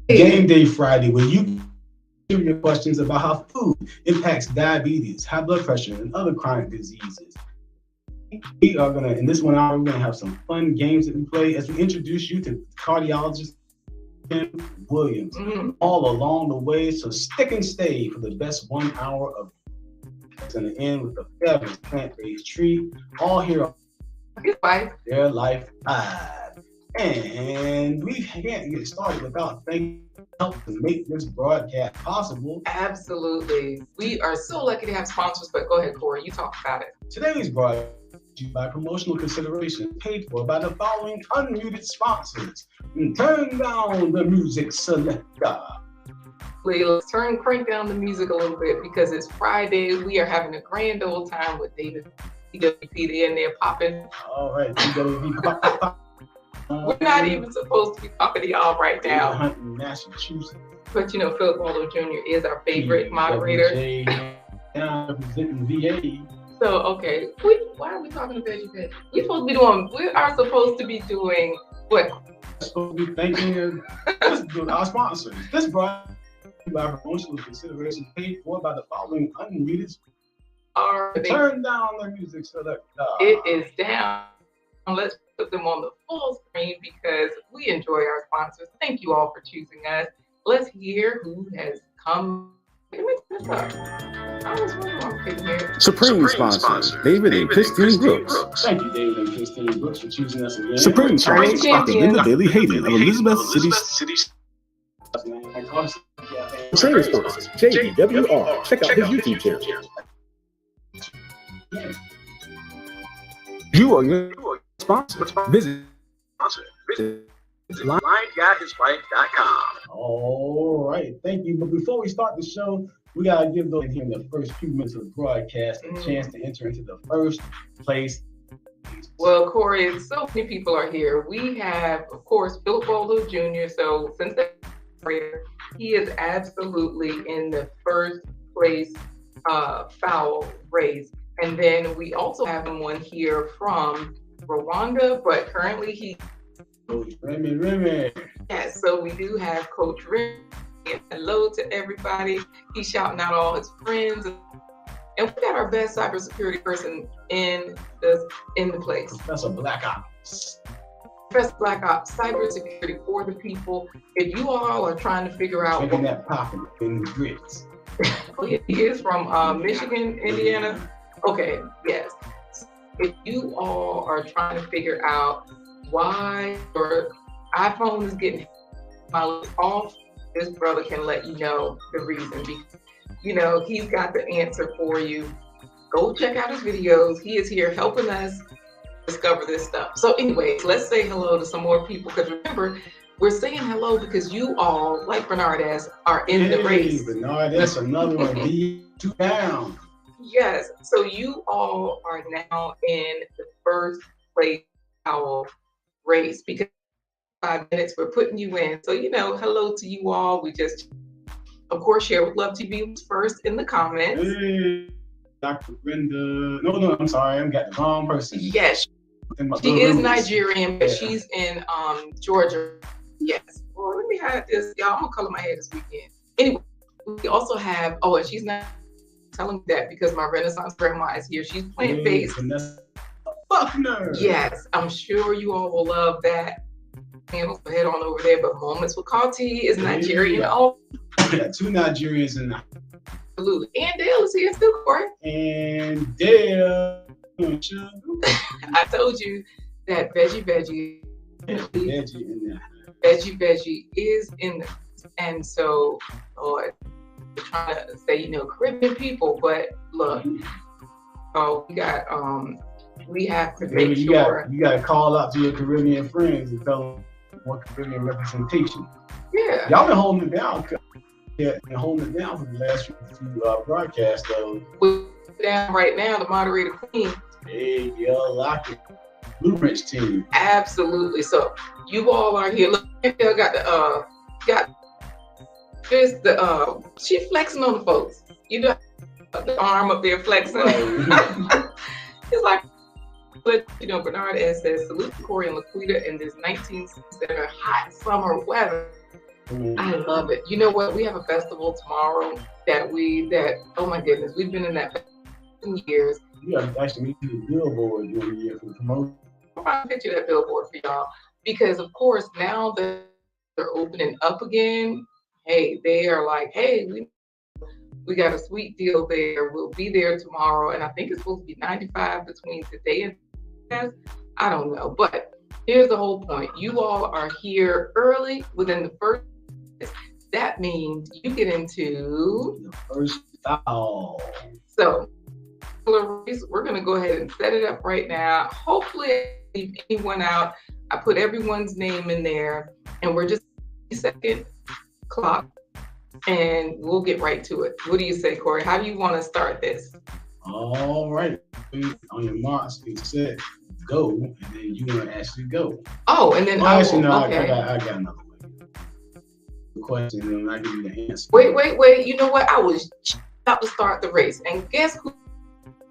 Game Day Friday, where you answer your questions about how food impacts diabetes, high blood pressure, and other chronic diseases. We are gonna, in this 1 hour, we're gonna have some fun games that we play as we introduce you to cardiologist Tim Williams. All along the way, so stick and stay for the best 1 hour of. It's gonna end with a fabulous plant-based treat. All here on Their Life Live. And we can't get started without thanking help to make this broadcast possible. Absolutely. We are so lucky to have sponsors, but go ahead, Corey, you talk about it. Today's broadcast is by promotional consideration paid for by the following unmuted sponsors. Turn down the music selector. Please, let's crank down the music a little bit because it's Friday. We are having a grand old time with David CWP in there popping. All right, CWP pop. We're not even supposed to be talking to y'all right now. Hunting, Massachusetts. But you know, Philip Waldo Jr. is our favorite moderator. Representing VA. So, okay, why are we talking to Veggie Veggie? We are supposed to be doing what? We're supposed to be thanking our sponsors. This brought by promotional consideration paid for by the following unmuted. Turn down the music selector. It is down. Let's put them on the full screen because we enjoy our sponsors. Thank you all for choosing us. Let's hear who has come. Let me turn this up. I was wondering here. Supreme sponsor, David and Christine Brooks. Thank you, David and Christine Brooks, for choosing us again. Supreme sponsor, Dr. Linda Bailey Hayden of Elizabeth City. Supreme sponsor, JWR. Check out his YouTube channel. You are your sponsor. Visit blindguyhiswife.com. All right, thank you. But before we start the show, we gotta give those here in the first few minutes of the broadcast a chance to enter into the first place. Well, Corey, so many people are here. We have, of course, Philip Waldo Jr. So since that, he is absolutely in the first place foul race. And then we also have someone here from Rwanda, but currently he. Coach Remy. Yes, so we do have Coach Remy. Hello to everybody. He's shouting out all his friends. And we got our best cybersecurity person in the place. Professor Black Ops. Professor Black Ops, cybersecurity for the people. If you all are trying to figure out what that popping in the grits. He is from Michigan, Indiana. Okay, yes. If you all are trying to figure out why your iPhone is getting off, this brother can let you know the reason. Because, you know, he's got the answer for you. Go check out his videos. He is here helping us discover this stuff. So anyways, let's say hello to some more people. Because remember, we're saying hello because you all, like Bernard S., are in the race. Bernard S., another one. Two down. Yes, so you all are now in the first place our race because 5 minutes we're putting you in. So, you know, hello to you all. We just, of course, share with Love TV was first in the comments. Hey, Dr. Brenda. No, I'm sorry. I got the wrong person. Yes, she is Nigerian, but she's in Georgia. Yes. Well, let me hide this. Y'all, I'm going to color my hair this weekend. Anyway, we also have, and she's not telling me that because my Renaissance grandma is here. She's playing bass. Buckner. Yes, I'm sure you all will love that. And we'll head on over there. But Moments with Carti is Nigerian. Oh, yeah, two Nigerians in. Absolutely. And Dale is here still, Corey. And Dale. I told you that Veggie is in there. And so, Lord, trying to say, you know, Caribbean people, but look, we have to make sure. You got to call out to your Caribbean friends and tell them what Caribbean representation. Yeah. Y'all been holding it down. Yeah, been holding it down for the last few broadcasts, though. We're down right now, the moderator queen. Hey, y'all like it. Blueprints team. Absolutely. So you all are here. Look, Dale got just the she flexing on the folks. You know, the arm up there flexing. It's like, but you know, Bernard S. says, salute to Corey and LaQuita in this 1960s hot summer weather. I love it. You know what? We have a festival tomorrow that oh my goodness, we've been in that for years. You have to actually meet the billboard during the year for the promotion. I'm trying to picture that billboard for y'all because, of course, now that they're opening up again, hey, they are like, hey, we got a sweet deal there. We'll be there tomorrow, and I think it's supposed to be 95 between today and test. I don't know, but here's the whole point. You all are here early within the first. That means you get into the first foul. So we're going to go ahead and set it up right now. Hopefully, I leave anyone out. I put everyone's name in there, and we're just second clock, and we'll get right to it. What do you say, Corey? How do you want to start this? All right. On your marks, get set, go, and then you're going to actually go. Oh, and then I got another one. The question, and I give you the answer. Wait. You know what? I was about to start the race, and guess who?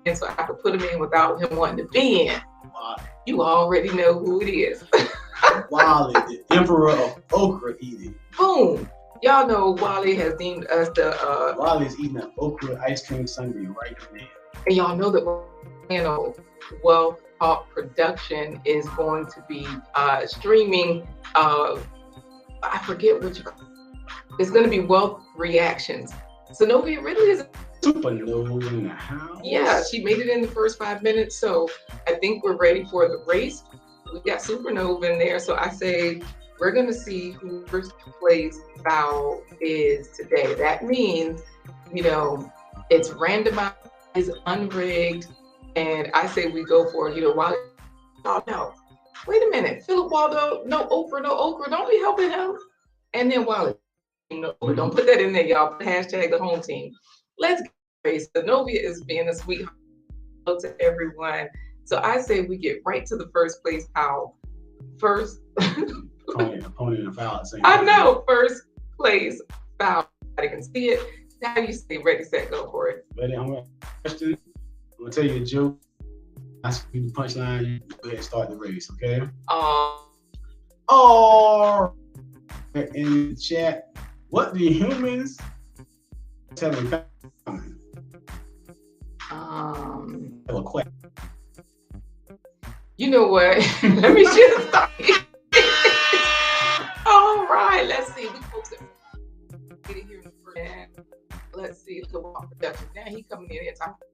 And so I could put him in without him wanting to be in. Wow. You already know who it is. Wally, the emperor of okra eating. Boom. Y'all know Wally has deemed us the Wally's eating an okra ice cream sundae right now. And y'all know that Wealth Talk production is going to be streaming. I forget what you call it. It's going to be Wealth Reactions. So Novia really is Supernova in the house. Yeah, she made it in the first 5 minutes. So I think we're ready for the race. We got Supernova in there. So I say we're going to see who first place foul is today. That means, it's randomized, unrigged. And I say we go for it. While no, wait a minute. Philip Waldo, no okra. Don't be helping him. And then Wally, don't put that in there, y'all. Put hashtag the home team. Let's get race. The Novia is being a sweetheart to everyone. So I say we get right to the first place foul. First. Opponent and foul. I know. First place foul. I can see it. Now you say ready, set, go for it. Ready? I'm going to tell you a joke. I speak the punchline. You go ahead and start the race, okay? In the chat, what do humans tell them? You know what? Let me just start. All right, let's see. We posted get it here in let's see. The Wealth Productions. Now he coming in here talking.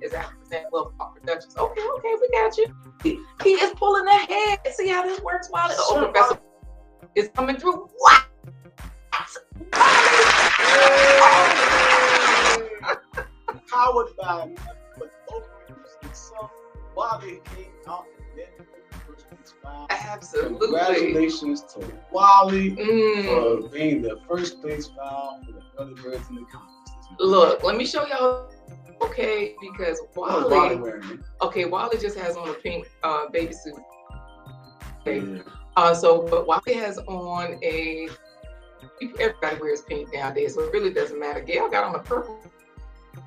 Is that Wealth Productions? Okay, we got you. He is pulling ahead. See how this works while the professor is coming through. What? Powered by Wally came out and absolutely. Congratulations to Wally for being the first place foul for the early birds in the contest. Look, let me show y'all. Okay, because Wally just has on a pink baby suit. Okay. But Wally has on everybody wears pink nowadays, so it really doesn't matter. Gail got on a purple.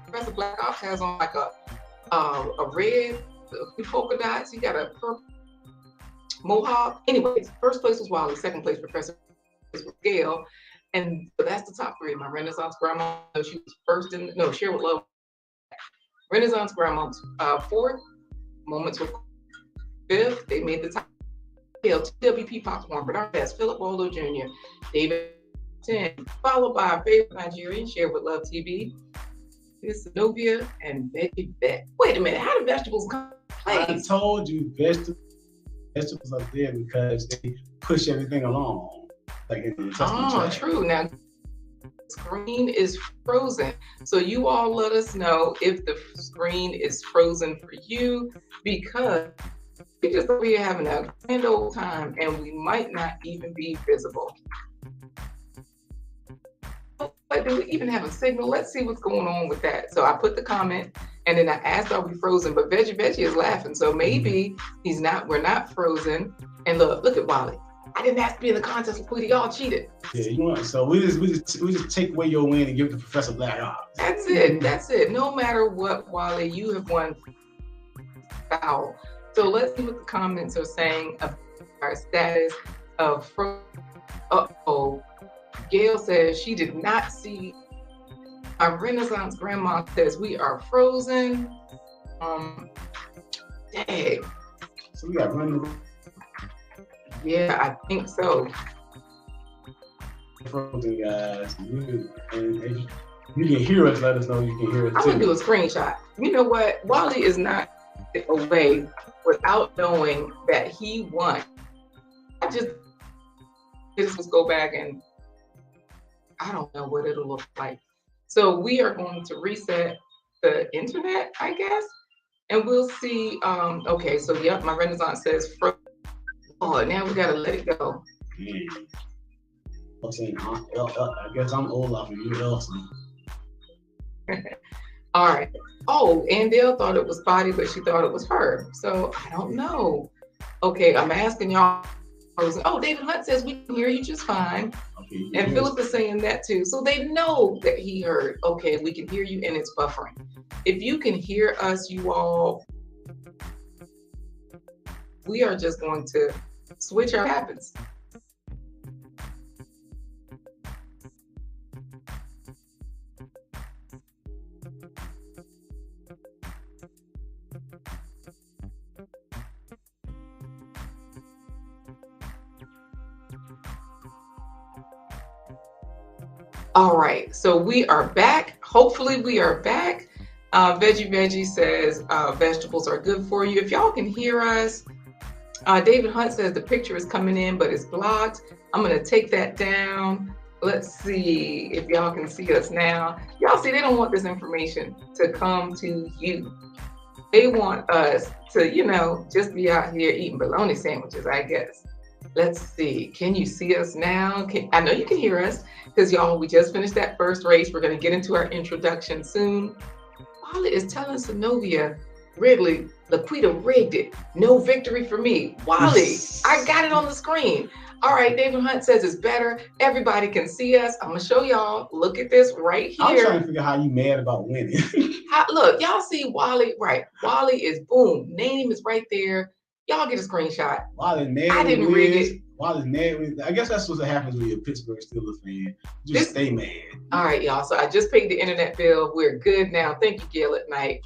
Professor Black Ops has on like a red polka dots. He got a purple mohawk. Anyways, first place was Wally. Second place, Professor was Gail. And that's the top three. My Renaissance grandma, she was first Share with Love. Renaissance grandma, fourth. Moments with fifth. They made the top. TWP Popcorn, Bernard Best, Philip Waldo Jr., David 10, followed by our favorite Nigerian, Share with Love TV. It's Novia and Veggie Bet. Wait a minute, how do vegetables come to play? I told you vegetables are there because they push everything along. Like in the true. Now, screen is frozen. So you all let us know if the screen is frozen for you, because we just over here having a grand old time and we might not even be visible. But do we even have a signal? Let's see what's going on with that. So I put the comment and then I asked, are we frozen? But Veggie is laughing. So maybe we're not frozen. And look at Wally. I didn't have to be in the contest with LaQuita. Y'all cheated. Yeah, so we just take away your win and give it to Professor Black Ops. That's it. No matter what, Wally, you have won foul. So let's see what the comments are saying about our status of frozen. Uh-oh. Gail says she did not see. Our Renaissance grandma says we are frozen. Dang. So we got running. Yeah, I think so. Frozen, guys. And if you can hear us, let us know you can hear us. I'm gonna do a screenshot. You know what? Wally is not away without knowing that he won. I just go back and I don't know what it'll look like. So we are going to reset the internet, I guess, and we'll see. Okay, so yep, my Renaissance says frozen. Oh, now we gotta let it go. I guess I'm Olaf and you Elsie. All right. Oh, and Dale thought it was Spotty, but she thought it was her. So I don't know. Okay, I'm asking y'all. Oh, David Hunt says we can hear you just fine. Okay, and Philip is saying that too. So they know that he heard. Okay, we can hear you and it's buffering. If you can hear us, you all, we are just going to switch our habits. All right, so we are back. Hopefully we are back. Veggie says vegetables are good for you. If y'all can hear us, David Hunt says the picture is coming in, but it's blocked. I'm gonna take that down. Let's see if y'all can see us now. Y'all see, they don't want this information to come to you. They want us to, you know, just be out here eating bologna sandwiches, I guess. Let's see. Can you see us now? I know you can hear us because y'all, we just finished that first race. We're going to get into our introduction soon. Wally is telling Synovia Wrigley, LaQuita rigged it. No victory for me. Wally, I got it on the screen. All right, David Hunt says it's better. Everybody can see us. I'm going to show y'all. Look at this right here. I'm trying to figure out how you mad about winning. Look, y'all see Wally, right? Wally is boom. Name is right there. Y'all get a screenshot. Wally's mad. I didn't rig it. Wally's mad. I guess that's what happens when you're a Pittsburgh Steelers fan. Just stay mad. All right, y'all. So I just paid the internet bill. We're good now. Thank you, Gail at Night.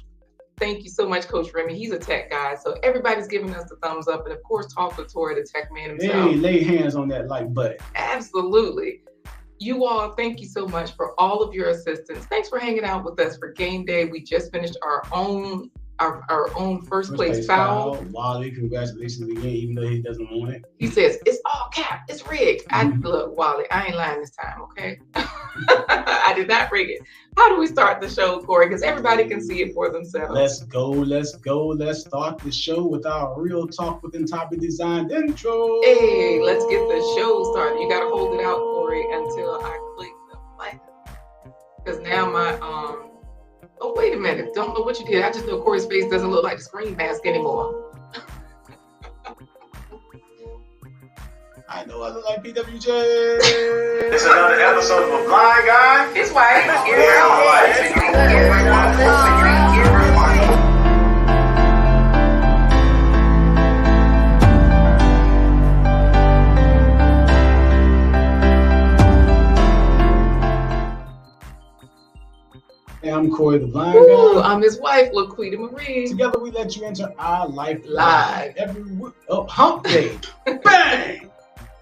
Thank you so much, Coach Remy. He's a tech guy. So everybody's giving us the thumbs up. And of course, talk with Tori, the tech man himself. Hey, lay hands on that like button. Absolutely. You all, thank you so much for all of your assistance. Thanks for hanging out with us for game day. We just finished our own first place foul. Wally, congratulations again, even though he doesn't want it. He says, it's all cap, it's rigged. Look, Wally, I ain't lying this time, okay? I did not rig it. How do we start the show, Corey? Because everybody can see it for themselves. Let's go. Let's start the show with our real talk within topic design intro. Hey, let's get the show started. You gotta hold it out, Corey, until I click the button. Because now my oh, wait a minute. Don't know what you did. I just know Corey's face doesn't look like the screen mask anymore. I know I look like PWJ. It's another episode of A Blind Guy. It's white. Hey, I'm Corey the Blind Guy. I'm his wife, LaQuita Marie. Together we let you enter our life live every week. Oh, hump day. Bang!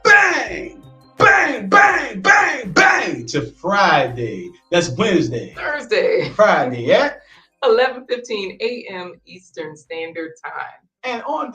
Bang! Bang! Bang! Bang! Bang! To Friday. That's Wednesday. Thursday. Friday, yeah? 11:15 a.m. Eastern Standard Time. And on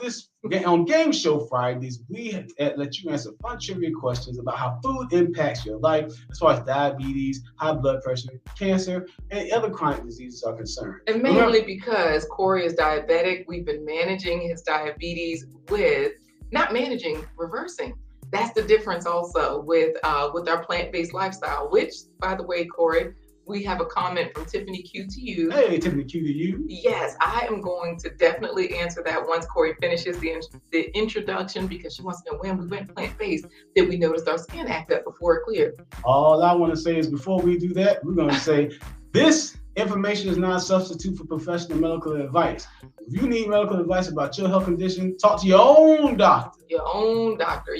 Game Show Fridays, we let you answer fun trivia questions about how food impacts your life as far as diabetes, high blood pressure, cancer, and other chronic diseases are concerned. And mainly because Corey is diabetic, we've been managing his diabetes reversing. That's the difference also with our plant-based lifestyle, which, by the way, Corey, we have a comment from Tiffany Q to you. Hey, Tiffany Q to you. Yes, I am going to definitely answer that once Corey finishes the introduction, because she wants to know when we went plant-based, did we notice our skin act up before it cleared? All I want to say is before we do that, we're going to say this Information is not a substitute for professional medical advice. If you need medical advice about your health condition, talk to your own doctor. Your own doctor.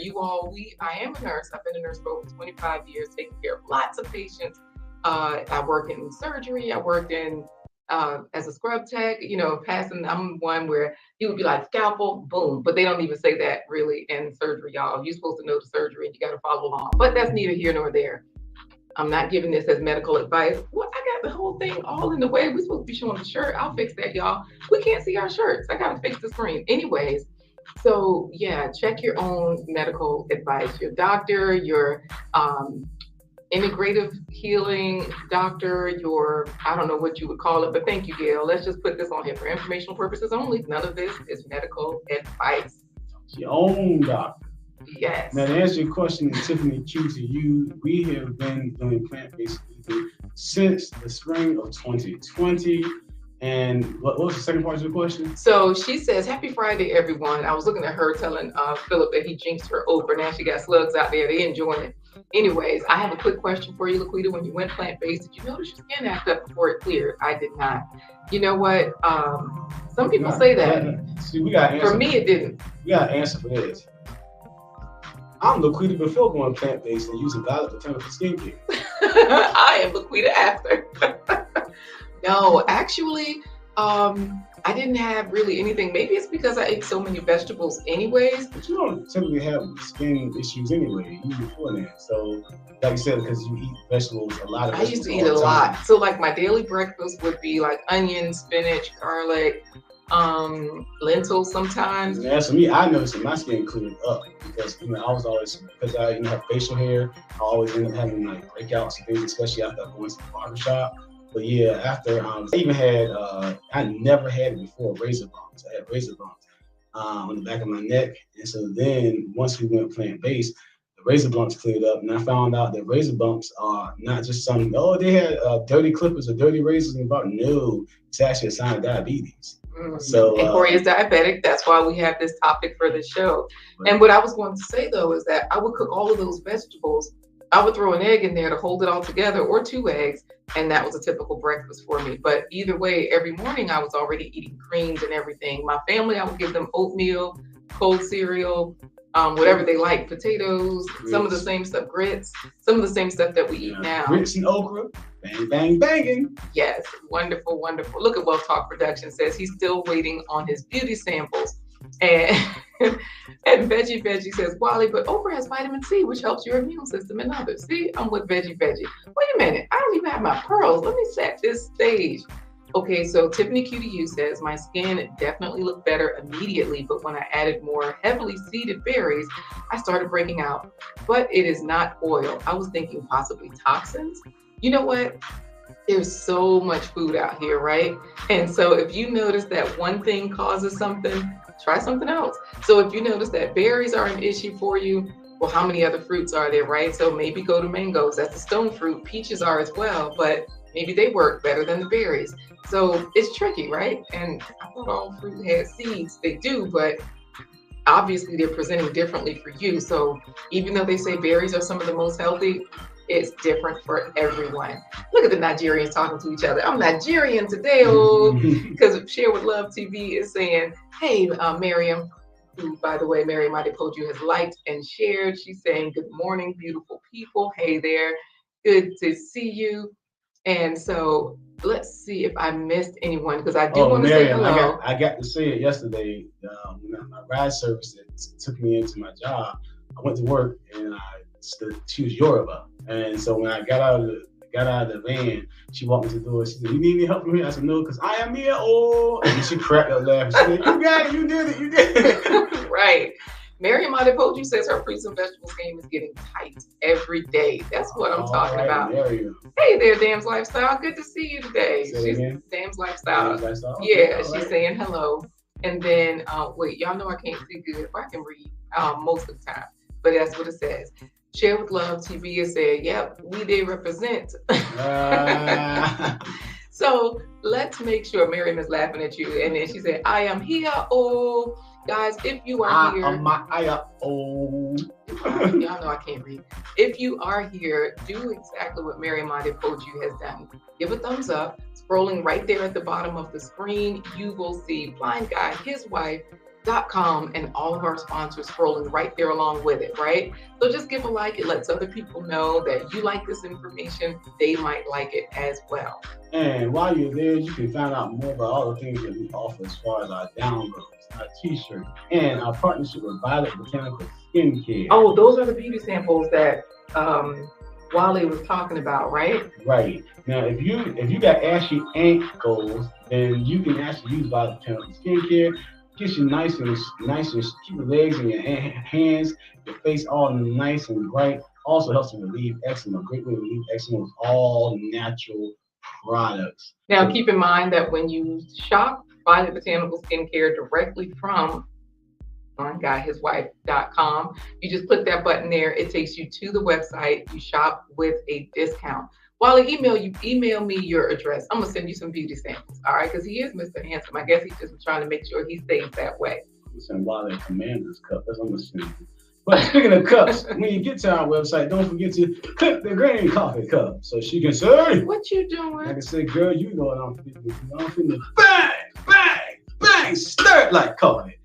I am a nurse. I've been a nurse for over 25 years, taking care of lots of patients. I work in surgery. I worked in as a scrub tech, I'm one where you would be like scalpel, boom, but they don't even say that really in surgery, y'all. You're supposed to know the surgery and you got to follow along, but that's neither here nor there. I'm not giving this as medical advice. Well, I got the whole thing all in the way. We're supposed to be showing the shirt. I'll fix that, y'all. We can't see our shirts. I got to fix the screen. Anyways, so yeah, check your own medical advice. Your doctor, your integrative healing doctor, I don't know what you would call it, but thank you, Gail. Let's just put this on here for informational purposes only. None of this is medical advice. Your own doctor. Yes. Now, to answer your question, Tiffany Q, to you, we have been doing plant-based eating since the spring of 2020. And what was the second part of your question? So she says, happy Friday, everyone. I was looking at her telling Philip that he jinxed her over. Now she got slugs out there. They enjoying it. Anyways, I have a quick question for you, LaQuita. When you went plant-based, did you notice your skin act up before it cleared? I did not. You know what? Some people say that. See, we got answer. For me, it didn't. We got an answer for this. I'm LaQuita before going plant-based and using Violet Botanical skincare. I am LaQuita after. No, actually, I didn't have really anything. Maybe it's because I ate so many vegetables anyways. But you don't typically have skin issues anyway, even before that. So, like you said, because you eat vegetables, a lot of vegetables. I used to eat a lot. So like my daily breakfast would be like onions, spinach, garlic, lentils sometimes. Yeah, for me, I noticed that my skin cleared up because I was always, because I have facial hair, I always end up having like breakouts and things, especially after going to the barbershop. But yeah, after I even had, I never had it before, razor bumps. I had razor bumps on the back of my neck. And so then once we went plant-based, the razor bumps cleared up. And I found out that razor bumps are not just they had dirty clippers or dirty razors in the bottom. No, it's actually a sign of diabetes. Mm-hmm. So, and Corey is diabetic. That's why we have this topic for the show. Right. And what I was going to say, though, is that I would cook all of those vegetables. I would throw an egg in there to hold it all together, or 2 eggs, and that was a typical breakfast for me. But either way, every morning I was already eating creams and everything. My family, I would give them oatmeal, cold cereal, whatever they like, potatoes, grits. Some of the same stuff, grits, some of the same stuff that we eat now. Grits and okra, bang, bang, banging. Yes, wonderful, wonderful. Look at Wealth Talk Production says he's still waiting on his beauty samples. And Veggie says, Wally, but okra has vitamin C, which helps your immune system and others. See, I'm with Veggie. Wait a minute, I don't even have my pearls. Let me set this stage. Okay, so Tiffany QDU says, my skin definitely looked better immediately, but when I added more heavily seeded berries, I started breaking out. But it is not oil. I was thinking possibly toxins. You know what? There's so much food out here, right? And so if you notice that one thing causes something, try something else. So if you notice that berries are an issue for you, well, how many other fruits are there, right? So maybe go to mangoes. That's a stone fruit. Peaches are as well, but maybe they work better than the berries. So it's tricky, right? And I thought all fruit had seeds. They do, but obviously they're presenting differently for you. So even though they say berries are some of the most healthy, it's different for everyone. Look at the Nigerians talking to each other. I'm Nigerian today, because Share with Love TV is saying, hey, Miriam, who, by the way, Miriam Adepoju has liked and shared. She's saying, good morning, beautiful people. Hey there, good to see you. And so let's see if I missed anyone, because I do want to say hello. I got to say it yesterday. My ride service that took me into my job, I went to work and I choose Yoruba. And so when I got out of the van, she walked me to the door. She said, you need any help from here? I said, no, because I am here. Oh, and she cracked up laughing. She said, you got it, you did it. Right. Miriam Adepoju says her fruits and vegetables game is getting tight every day. That's what I'm talking about. Hey there, Dam's Lifestyle. Good to see you today. She's Dam's Lifestyle. Yeah, she's saying hello. And then, wait, y'all know I can't see good, but I can read most of the time. But that's what it says. Share with Love TV is saying, yep, we did represent. So let's make sure Miriam is laughing at you. And then she said, I am here. Oh, Guys, if you are here, y'all know I can't read. If you are here, do exactly what Mary Monte Poju has done. Give a thumbs up. Scrolling right there at the bottom of the screen, you will see Blind Guy, his wife.com, and all of our sponsors scrolling right there along with it, right? So just give a like. It lets other people know that you like this information. They might like it as well. And while you're there, you can find out more about all the things that we offer as far as our downloads, our t-shirts, and our partnership with Violet Botanical Skincare. Oh, those are the beauty samples that Wally was talking about, right? Right. Now, if you got ashy ankles, then you can actually use Violet Botanical Skincare. Gets you nice and keep your legs and your hands, your face all nice and bright. Also helps to relieve eczema. Great way to relieve eczema with all natural products. Now, keep in mind that when you shop Violet Botanical Skincare directly from guyhiswife.com, you just click that button there. It takes you to the website. You shop with a discount. While I email me your address. I'm gonna send you some beauty samples, all right? Because he is Mr. Handsome. I guess he's just trying to make sure he stays that way. Send Wally Commander's cup. That's what I'm gonna send you. But speaking of cups, when you get to our website, don't forget to click the green coffee cup so she can say, "What you doing?" Like I said, girl, you know what I'm feeling. I'm feeling bang, bang, bang, stir it like coffee.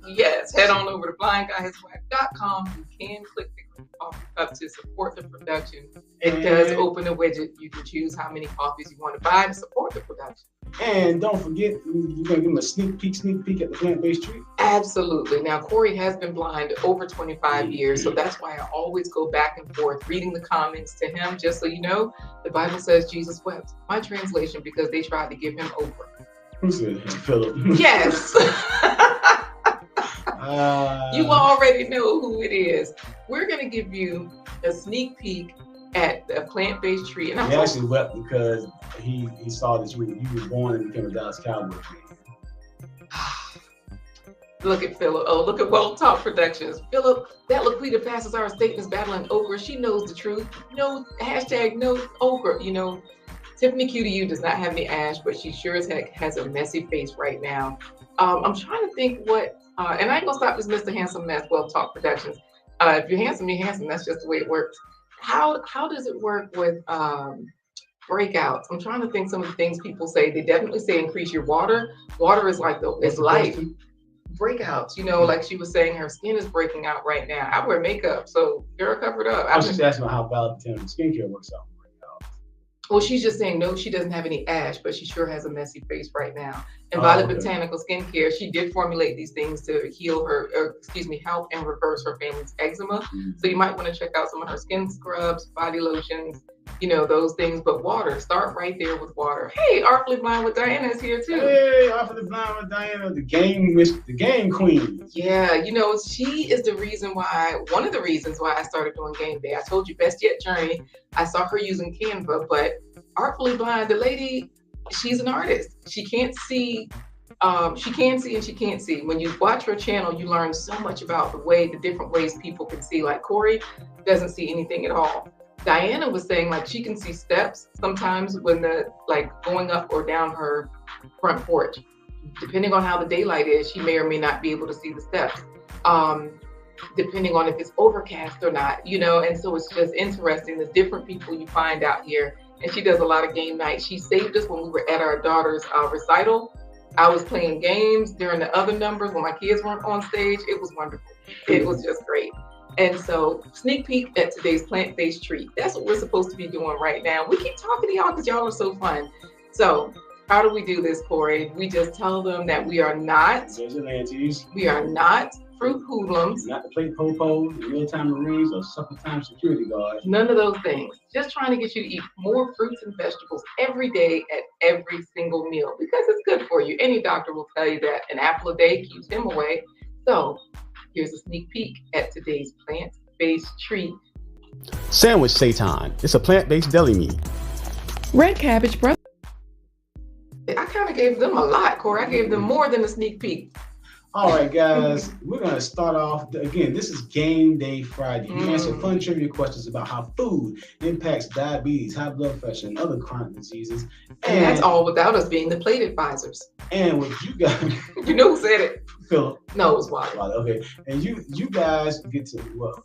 Yes, head on over to blindguyhiswife.com. You can click the green coffee cup to support the production. It does open a widget. You can choose how many coffees you want to buy to support the production. And don't forget, you're going to give them a sneak peek at the plant-based treat. Absolutely. Now, Corey has been blind over 25 years, so that's why I always go back and forth reading the comments to him. Just so you know, the Bible says Jesus wept. My translation, because they tried to give him over. Who said that? Philip? Yes. You already know who it is. We're going to give you a sneak peek at a plant-based treat. And he actually wept because he saw this week. He was born and became a Dallas Cowboys fan. Look at Philip. Oh, look at Well Talk Productions. Philip, that LaQuita passes our statements battling okra. She knows the truth. No hashtag no okra. You know, Tiffany Q to you does not have any ash, but she sure as heck has a messy face right now. I'm trying to think what, and I ain't gonna stop this Mr. Handsome mess. Well Talk Productions. If you're handsome, you're handsome. That's just the way it works. How does it work with breakouts? I'm trying to think some of the things people say. They definitely say increase your water. Water is like it's life. Breakouts, you know, like she was saying, her skin is breaking out right now. I wear makeup, so girl, cover it up. I was just asking how Violet Botanical Skincare works out. Well, she's just saying no, she doesn't have any ash, but she sure has a messy face right now. And Violet Botanical Skincare, she did formulate these things to heal her, help and reverse her family's eczema. So you might want to check out some of her skin scrubs, body lotions, you know, those things. But water, start right there with water. Hey, Artfully Blind with Diana is here too. Hey, Artfully Blind with Diana, the game queen. Yeah, you know, she is one of the reasons why I started doing game day. I told you Best Yet Journey. I saw her using Canva, but Artfully Blind, the lady, she's an artist. She can't see. She can see and she can't see. When you watch her channel, you learn so much about the different ways people can see. Like Corey doesn't see anything at all. Diana was saying like she can see steps sometimes when going up or down her front porch. Depending on how the daylight is, she may or may not be able to see the steps. Depending on if it's overcast or not, you know, and so it's just interesting the different people you find out here. And she does a lot of game nights. She saved us when we were at our daughter's recital. I was playing games during the other numbers when my kids weren't on stage. It was wonderful. It was just great. And so sneak peek at today's plant-based treat. That's what we're supposed to be doing right now. We keep talking to y'all because y'all are so fun. So how do we do this, Corey? We just tell them that we are not fruit hoodlums. Not the plate popos, real-time Marines, or supper-time security guards. None of those things. Just trying to get you to eat more fruits and vegetables every day at every single meal because it's good for you. Any doctor will tell you that an apple a day keeps him away. So here's a sneak peek at today's plant-based treat. Sandwich Seitan. It's a plant-based deli meat. Red cabbage I kind of gave them a lot, Corey. I gave them more than a sneak peek. All right, guys, we're going to start off. Again, this is Game Day Friday. We answer fun trivia questions about how food impacts diabetes, high blood pressure, and other chronic diseases. And that's all without us being the plate advisors. And with you guys. You know who said it? Philip. No, it was Wally. Okay. And you guys get to,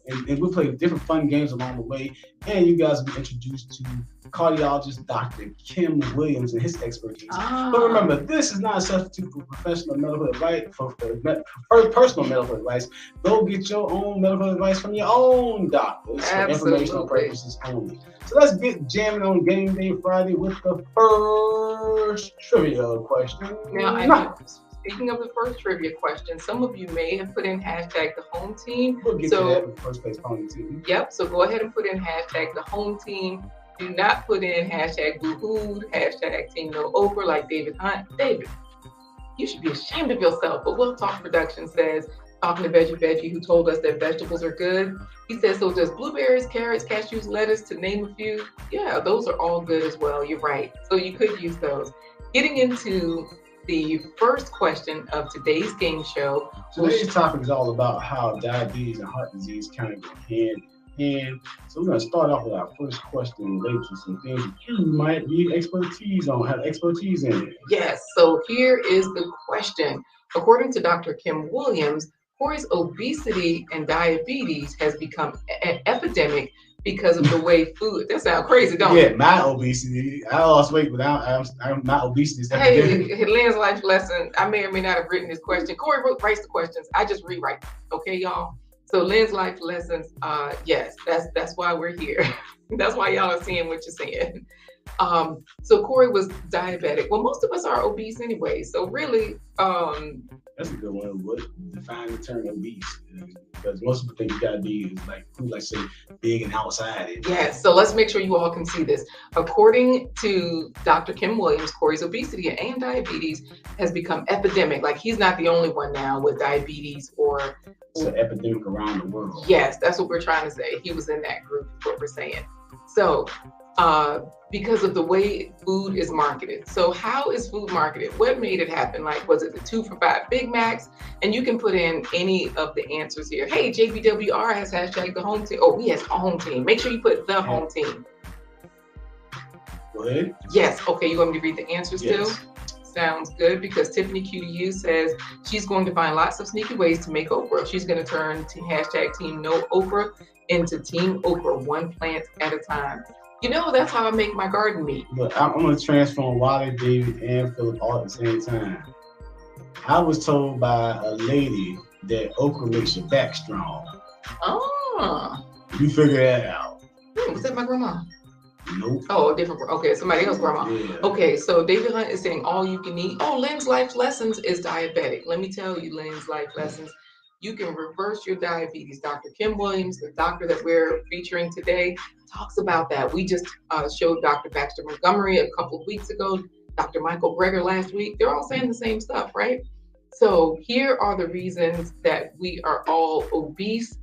and we'll play different fun games along the way. And you guys will be introduced to cardiologist Dr. Kim Williams and his expertise. But remember, this is not a substitute for professional medical advice, for personal medical advice. Go get your own medical advice from your own doctors for informational purposes only. So let's get jamming on Game Day Friday with the first trivia question. Now, speaking of the first trivia question, some of you may have put in hashtag the home team. We'll get to that with first place pony team. Yep, so go ahead and put in hashtag the home team. Do not put in hashtag boohoo, hashtag team no Oprah like David Hunt. David, you should be ashamed of yourself. But We'll Talk Production says, talking to Veggie, who told us that vegetables are good. He says, so does blueberries, carrots, cashews, lettuce, to name a few? Yeah, those are all good as well. You're right. So you could use those. Getting into the first question of today's game show. Today's topic is all about how diabetes and heart disease kind of go hand in hand. So we're going to start off with our first question related to some things that you might need expertise on, have expertise in it. Yes, so here is the question. According to Dr. Kim Williams, Corey's obesity and diabetes has become an epidemic because of the way food. That sounds crazy, don't it? Yeah, my obesity. I lost weight, but I'm not obesity. Hey, Lynn's life lesson. I may or may not have written this question. Corey writes the questions. I just rewrite them. Okay, y'all. So Lynn's life lessons. Yes, that's why we're here. That's why y'all are seeing what you're seeing. So Corey was diabetic. Well, most of us are obese anyway. So really, that's a good one. What define the term obese? Because most people think you gotta be like say big and outside. Yes. So let's make sure you all can see this. According to Dr. Kim Williams, Corey's obesity and diabetes has become epidemic. Like he's not the only one now with diabetes or. It's an epidemic around the world. Yes, that's what we're trying to say. He was in that group. Is what we're saying. So. Because of the way food is marketed. So how is food marketed? What made it happen? Like, was it the 2 for $5 Big Macs? And you can put in any of the answers here. Hey, JBWR has hashtag the home team. Oh, he has home team. Make sure you put the home team. Go ahead. Yes. Okay, you want me to read the answers too? Sounds good, because Tiffany QDU says she's going to find lots of sneaky ways to make Oprah. She's going to turn to hashtag team no Oprah into team Oprah, one plant at a time. You know, that's how I make my garden meat. But I'm going to transform Wally, David, and Philip all at the same time. I was told by a lady that okra makes your back strong. Oh. You figure that out. Was that my grandma? Nope. Oh, different. Okay, somebody else grandma. Yeah. Okay, so David Hunt is saying all you can eat. Oh, Lynn's Life Lessons is diabetic. Let me tell you, Lynn's Life Lessons. You can reverse your diabetes. Dr. Kim Williams, the doctor that we're featuring today, talks about that. We just showed Dr. Baxter Montgomery a couple of weeks ago, Dr. Michael Greger last week. They're all saying the same stuff, right? So here are the reasons that we are all obese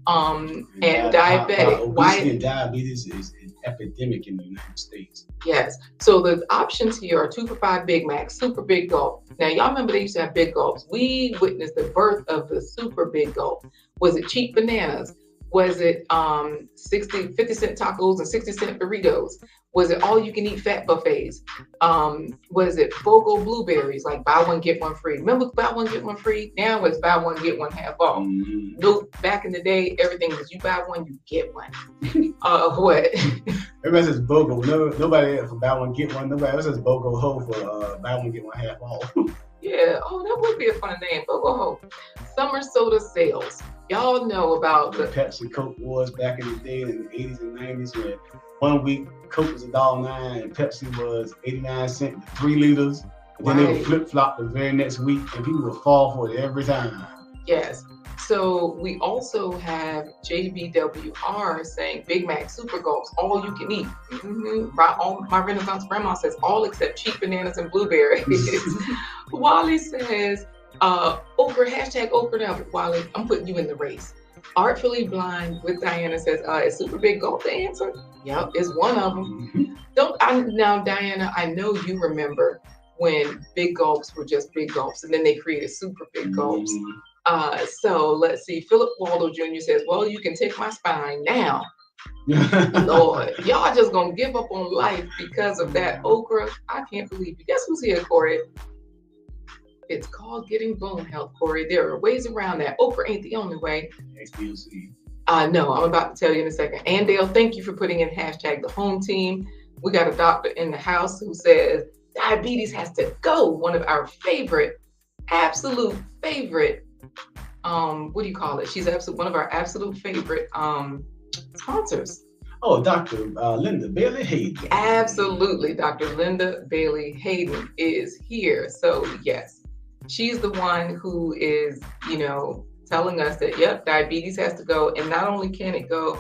and diabetic. Obesity and diabetes is an epidemic in the United States. Yes. So the options here are 2 for $5 Big Macs, super big gulp. Now, y'all remember they used to have big gulps. We witnessed the birth of the super big gulp. Was it cheap bananas? Was it 50-cent tacos and 60-cent burritos? Was it all you can eat fat buffets? Was it BOGO blueberries, like buy one, get one free? Remember buy one, get one free? Now it's buy one, get one half off. Mm-hmm. Nope, back in the day, everything was you buy one, you get one. What? Everybody says BOGO. No, nobody else for buy one, get one. Nobody else says BOGO Ho for buy one, get one half off. Yeah, oh, that would be a fun name, BOGO Ho. Summer soda sales. Y'all know about the Pepsi Coke wars back in the day in the 80s and 90s, where 1 week Coke was $1.09 and Pepsi was 89 cents, 3 liters. And then they would flip-flop the very next week, and people would fall for it every time. Yes. So we also have JBWR saying Big Mac Super Gulps, all you can eat. Mm-hmm. My Renaissance grandma says all except cheap bananas and blueberries. Wally says Oprah, hashtag Oprah now. Wally, I'm putting you in the race. Artfully Blind with Diana says, is Super Big Gulp the answer? Yep, it's one of them. Now, Diana, I know you remember when big gulps were just big gulps, and then they created super big gulps. So let's see. Philip Waldo Jr. says, well, you can take my spine now. Lord, y'all just gonna give up on life because of that okra? I can't believe you. Guess who's here, Corey? It's called getting bone health, Corey. There are ways around that. Okra ain't the only way. No, I'm about to tell you in a second. And Dale, thank you for putting in hashtag the home team. We got a doctor in the house who says diabetes has to go. One of our absolute favorite, what do you call it? She's one of our absolute favorite sponsors. Oh, Dr. Linda Bailey Hayden. Absolutely. Dr. Linda Bailey Hayden is here. So yes, she's the one who is, telling us that, yep, diabetes has to go. And not only can it go,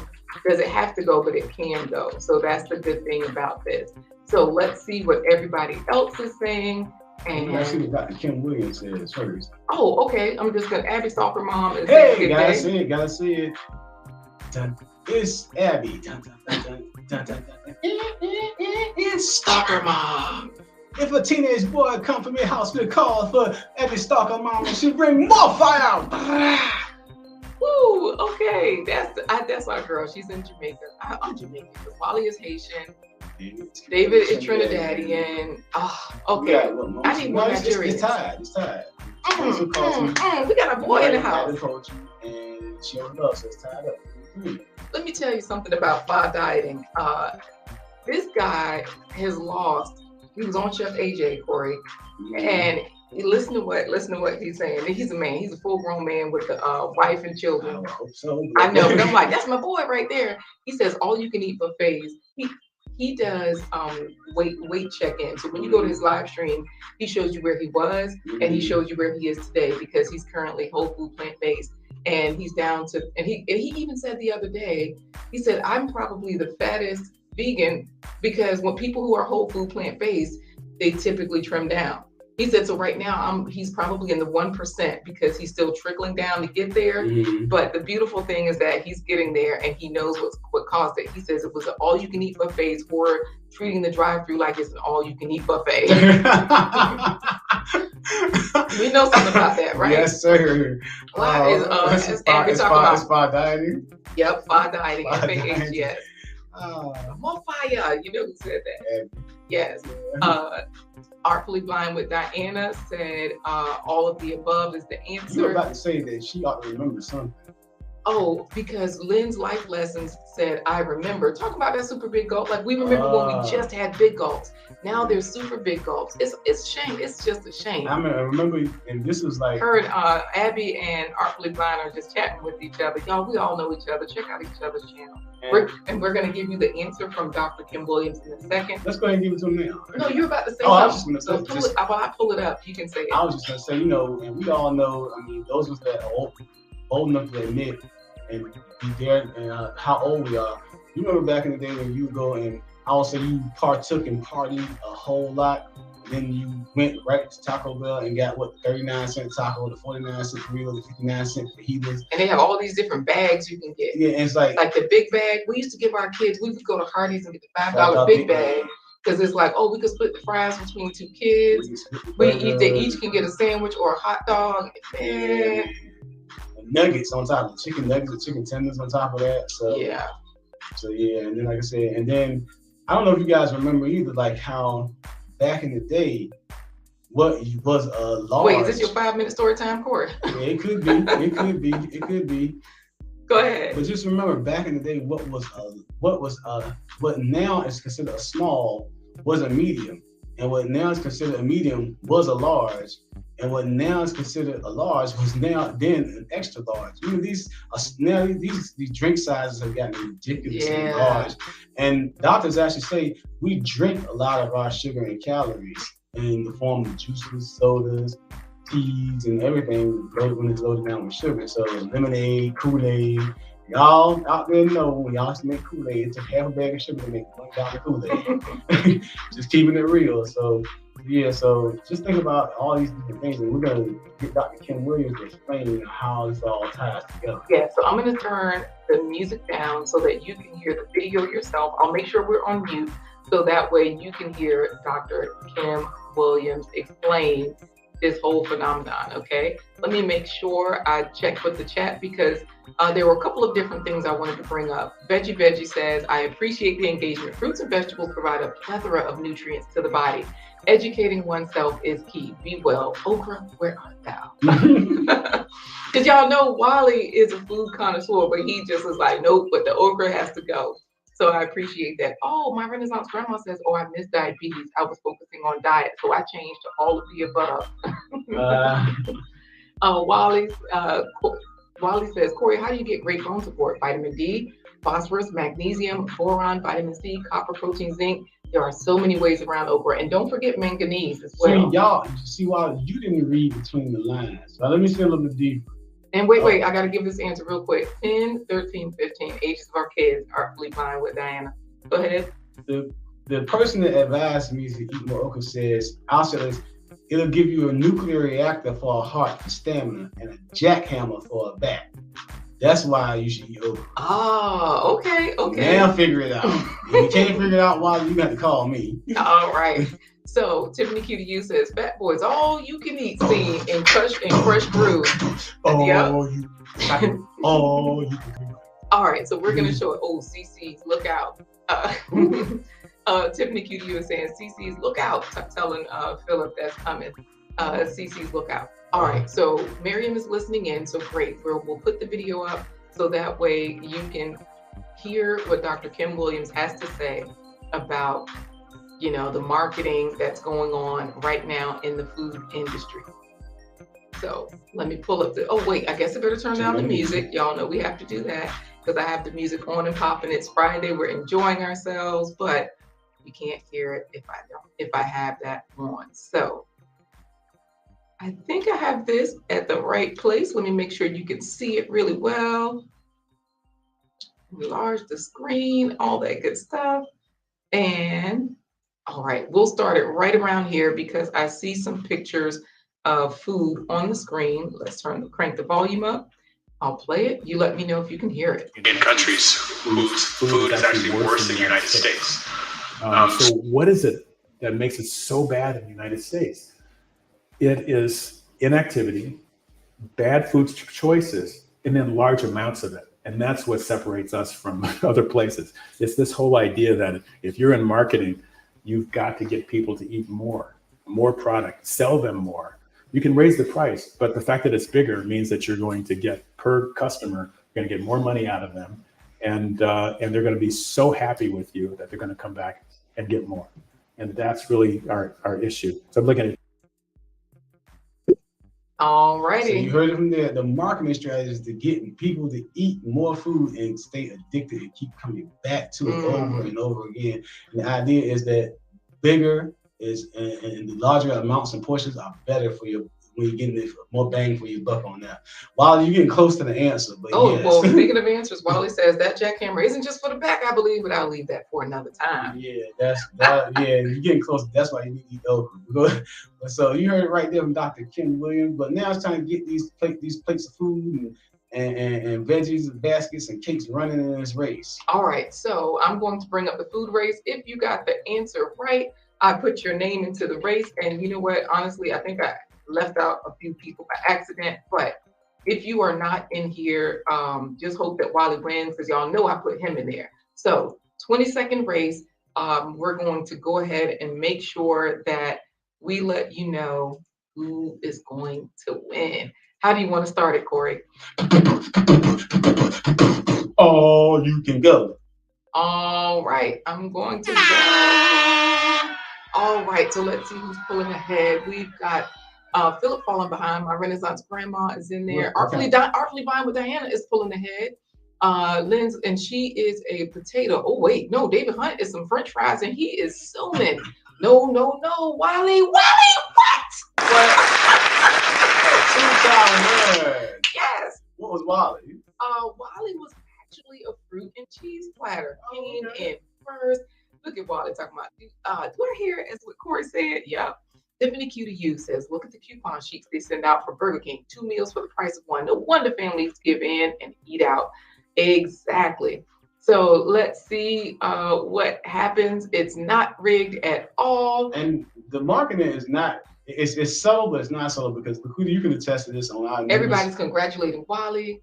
does it have to go, but it can go. So that's the good thing about this. So let's see what everybody else is saying. And I see what Dr. Kim Williams says first. Oh, okay. I'm just going to, Abby Stalker Mom. Is hey, gotta see it. It's Abby. It's Stalker Mom. If a teenage boy come from your house with a call for Abby Stalker Mom, and she bring more fire. Woo, okay. That's our girl. She's in Jamaica. I'm Jamaican. Wally is Haitian. David is Trinidadian. Okay. Yeah, I need more Nigerians. It's tired. We got a boy in the house. And she don't know, so it's tied up. Let me tell you something about fad dieting. This guy has lost. He was on Chef AJ, Corey, and listen to what he's saying. And he's a man. He's a full-grown man with a wife and children. I know, but I'm like, that's my boy right there. He says all you can eat buffets. He does weight check-in. So when you go to his live stream, he shows you where he was and he shows you where he is today, because he's currently whole food plant-based. And he's down to, and he even said the other day, he said, I'm probably the fattest vegan, because when people who are whole food plant-based, they typically trim down. He said, so right now he's probably in the 1% because he's still trickling down to get there. But the beautiful thing is that he's getting there and he knows what caused it. He says it was an all-you-can-eat buffets, or treating the drive-through like it's an all-you-can-eat buffet. We know something about that, right? Yes, sir. It's fad dieting. Yep, fad dieting. FAH, more fire. You know who said that? Yes. Artfully Blind with Diana said all of the above is the answer. You were about to say that she ought to remember something. Oh, because Lynn's life lessons said, I remember. Talk about that super big gulp. Like, we remember when we just had big gulps. Now there's super big gulps. It's a shame. It's just a shame. I remember, and this was like... Her and Abby and Artfully Blind are just chatting with each other. Y'all, we all know each other. Check out each other's channel. We're going to give you the answer from Dr. Kim Williams in a second. Let's go ahead and give it to him now. No, you're about to say something. I was just going to say, while I pull it up, you can say it. I was just going to say, and we all know, those of us that are old enough to admit and be there and how old we are. You remember back in the day when you would go and I would say you partook and partied a whole lot. Then you went right to Taco Bell and got 39-cent taco, the 49-cent burrito, the 59-cent fajitas. And they have all these different bags you can get. Yeah, and it's like the big bag. We used to give our kids, we would go to Hardee's and get the $5 big bag. Because it's like, we could split the fries between two kids. They each can get a sandwich or a hot dog. Man. Nuggets on top of the chicken nuggets, the chicken tenders on top of that. So yeah, and then like I said, and then I don't know if you guys remember either, like how back in the day, what was a large... Wait, is this your 5-minute story time, Corey? Yeah, it could be. It could be. Go ahead. But just remember, back in the day, what now is considered a small was a medium, and what now is considered a medium was a large. And what now is considered a large was then an extra large. These drink sizes have gotten ridiculously large. And doctors actually say we drink a lot of our sugar and calories in the form of juices, sodas, teas, and everything when it's loaded down with sugar. So lemonade, Kool-Aid. Y'all out there know when y'all used to make Kool-Aid, it took half a bag of sugar to make 1 gallon of Kool-Aid. Just keeping it real. So Yeah, so just think about all these different things, and we're gonna get Dr. Kim Williams to explain how this all ties together. Yeah, so I'm going to turn the music down so that you can hear the video yourself. I'll make sure we're on mute so that way you can hear Dr. Kim Williams explain this whole phenomenon, okay? Let me make sure I check with the chat because there were a couple of different things I wanted to bring up. Veggie says, I appreciate the engagement. Fruits and vegetables provide a plethora of nutrients to the body. Educating oneself is key. Be well. Okra, where art thou? Because y'all know Wally is a food connoisseur, but he just was like, nope, but the okra has to go. So I appreciate that. Oh, my Renaissance grandma says, oh, I missed diabetes. I was focusing on diet. So I changed to all of the above. Wally says, Corey, how do you get great bone support? Vitamin D, phosphorus, magnesium, boron, vitamin C, copper, protein, zinc. There are so many ways around okra. And don't forget manganese as well. Wally, you didn't read between the lines. So let me say a little bit deeper. And wait, I got to give this answer real quick. 10, 13, 15, ages of our kids are fully fine with Diana. Go ahead. The person that advised me to eat more okra says, it'll give you a nuclear reactor for a heart for stamina and a jackhammer for a back. That's why you should eat okra. Oh, okay. Now figure it out. If you can't figure it out, Wally, you got to call me. All right. So Tiffany QDU says, Fat Boys, all you can eat seen in crush brew. Oh, you can. All right, so we're gonna show it. Oh, CC's, look out. Tiffany QDU is saying, CC's, look out. Telling Philip that's coming. CC's, look out. All right, so Miriam is listening in, so great. We'll put the video up so that way you can hear what Dr. Kim Williams has to say about the marketing that's going on right now in the food industry. So let me pull up I guess I better turn down the music. Y'all know we have to do that because I have the music on and popping. It's Friday, we're enjoying ourselves, but you can't hear it if I have that on. So I think I have this at the right place. Let me make sure you can see it really well. Enlarge the screen, all that good stuff. And all right, we'll start it right around here because I see some pictures of food on the screen. Let's crank the volume up. I'll play it. You let me know if you can hear it. In countries whose food is actually worse than the United States. So what is it that makes it so bad in the United States? It is inactivity, bad food choices, and then large amounts of it. And that's what separates us from other places. It's this whole idea that if you're in marketing, you've got to get people to eat more product, sell them more. You can raise the price, but the fact that it's bigger means that you're going to get per customer, you're going to get more money out of them. And they're going to be so happy with you that they're going to come back and get more. And that's really our issue. So I'm looking at All righty. So you heard it from there. The marketing strategy is to get people to eat more food and stay addicted and keep coming back to it over and over again. And the idea is that bigger is and the larger amounts and portions are better for you when you're getting more bang for your buck on that. While you're getting close to the answer, but yes. Well, speaking of answers, Wally says that jackhammer isn't just for the back, I believe, but I'll leave that for another time. Yeah, you're getting close. That's why you need to eat okra. So you heard it right there from Dr. Kim Williams. But now it's time to get these plates of food and veggies and baskets and cakes running in this race. All right, so I'm going to bring up the food race. If you got the answer right, I put your name into the race. And you know what? Honestly, I think I left out a few people by accident. But if you are not in here, just hope that Wally wins because y'all know I put him in there. So 20-second race. We're going to go ahead and make sure that we let you know who is going to win. How do you want to start it, Corey? Oh, you can go. All right, I'm going to go. All right, so let's see who's pulling ahead. We've got Philip falling behind. My Renaissance grandma is in there. Artfully Vine with Diana is pulling ahead. Lynn's, and she is a potato. Oh, wait, no, David Hunt is some French fries, and he is zooming. No, Wally, what? Yes. What was Wally? Wally was actually a fruit and cheese platter. Came in first. Look at Wally talking about, do I hear it as what Corey said? Yep. Tiffany Q to you says, look at the coupon sheets they send out for Burger King. 2 meals for the price of one. No wonder families give in and eat out. Exactly. So let's see what happens. It's not rigged at all. And the marketing is not, it's subtle, but it's not subtle because you can attest to this on our Everybody's congratulating Wally.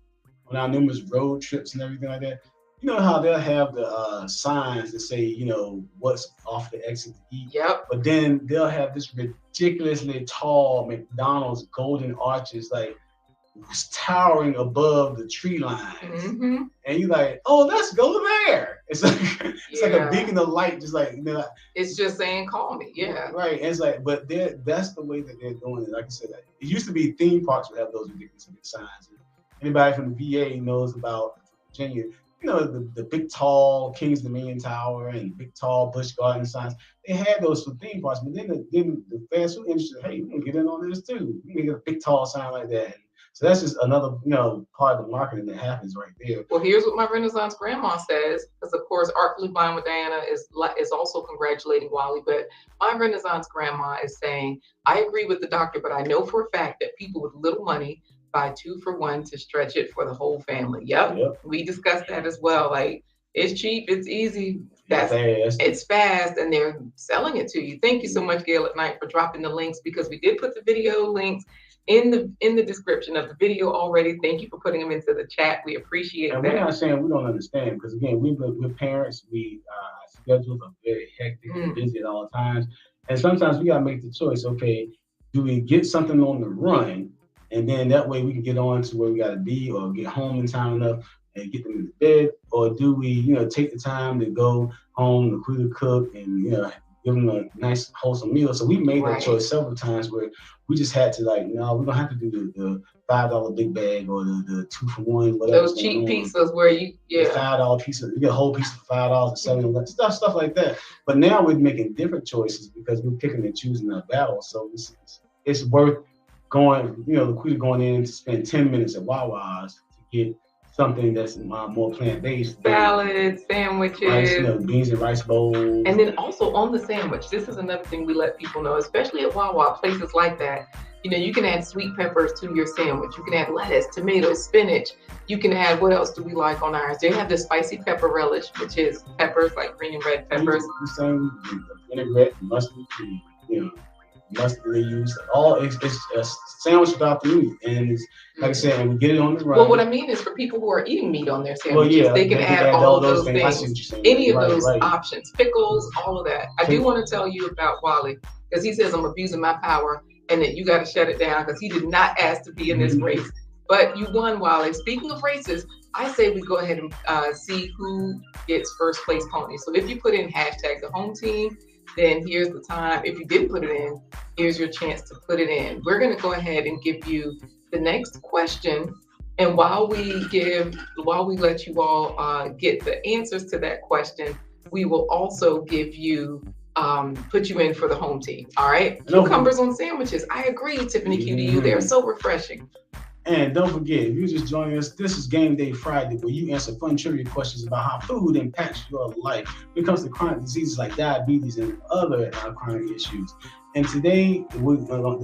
On our numerous road trips and everything like that. You know how they'll have the signs that say, you know, what's off the exit to eat. Yep. But then they'll have this ridiculously tall McDonald's golden arches, like towering above the tree lines. Mm-hmm. And you're like, oh, let's go there. It's like like a beacon of light, just like, you know, it's just saying, call me. Yeah. Right. And it's like, but that's the way that they're doing it. Like I said, it used to be theme parks would have those ridiculous big signs. Anybody from the VA knows about Virginia, you know, the big tall King's Dominion Tower and big tall Busch Garden signs. They had those for theme parks, but then the fast food industry, hey, we can get in on this too. We can get a big tall sign like that. So that's just another, you know, part of the marketing that happens right there. Well, here's what my Renaissance grandma says, because of course, Artfully Blind with Diana is also congratulating Wally, but my Renaissance grandma is saying, I agree with the doctor, but I know for a fact that people with little money buy 2 for $1 to stretch it for the whole family. Yep. We discussed that as well. Like, it's cheap, it's easy, it's fast, and they're selling it to you. Thank you so much, Gail at Night, for dropping the links, because we did put the video links in the description of the video already. Thank you for putting them into the chat. We appreciate that. And we're not saying we don't understand, because again, we're parents. Our schedules are very hectic and busy at all times, and sometimes we gotta make the choice. Okay, do we get something on the run, and then that way we can get on to where we gotta be, or get home in time enough and get them into bed, or do we, you know, take the time to go home, LaQuita cook, and you know, give them a nice wholesome meal? So we made that choice several times where we just had to, like, no, we don't have to do the $5 big bag or the 2 for $1, whatever. Those cheap pizzas where you the $5 pizza, you get a whole piece for $5 or $7, stuff like that. But now we're making different choices because we're picking and choosing our battles. So it's worth going, you know, LaQuita going in to spend 10 minutes at Wawa's to get something that's more plant-based. Salad, sandwiches. Rice, you know, beans and rice bowls. And then also on the sandwich, this is another thing we let people know, especially at Wawa, places like that. You know, you can add sweet peppers to your sandwich. You can add lettuce, tomatoes, spinach. You can add, what else do we like on ours? They have the spicy pepper relish, which is peppers, like green and red peppers. The same vinaigrette, mustard, you know, mustard they use. It's a sandwich without the meat, and it's like I said, and we get it on the run. Well, what I mean is for people who are eating meat on their sandwiches, they can add all of those things. I see what you're saying. Any of those options, pickles, all of that. I do want to tell you about Wally, because he says I'm abusing my power and that you got to shut it down because he did not ask to be in this race. But you won, Wally. Speaking of races, I say we go ahead and see who gets first place pony. So if you put in hashtag the home team, then here's the time. If you didn't put it in, here's your chance to put it in. We're going to go ahead and give you the next question. And while we let you all get the answers to that question, we will also give you, put you in for the home team. All right. Cucumbers on sandwiches. I agree, Tiffany Q to you. They're so refreshing. And don't forget, if you're just joining us, this is Game Day Friday, where you answer fun trivia questions about how food impacts your life when it comes to chronic diseases like diabetes and other chronic issues. And today,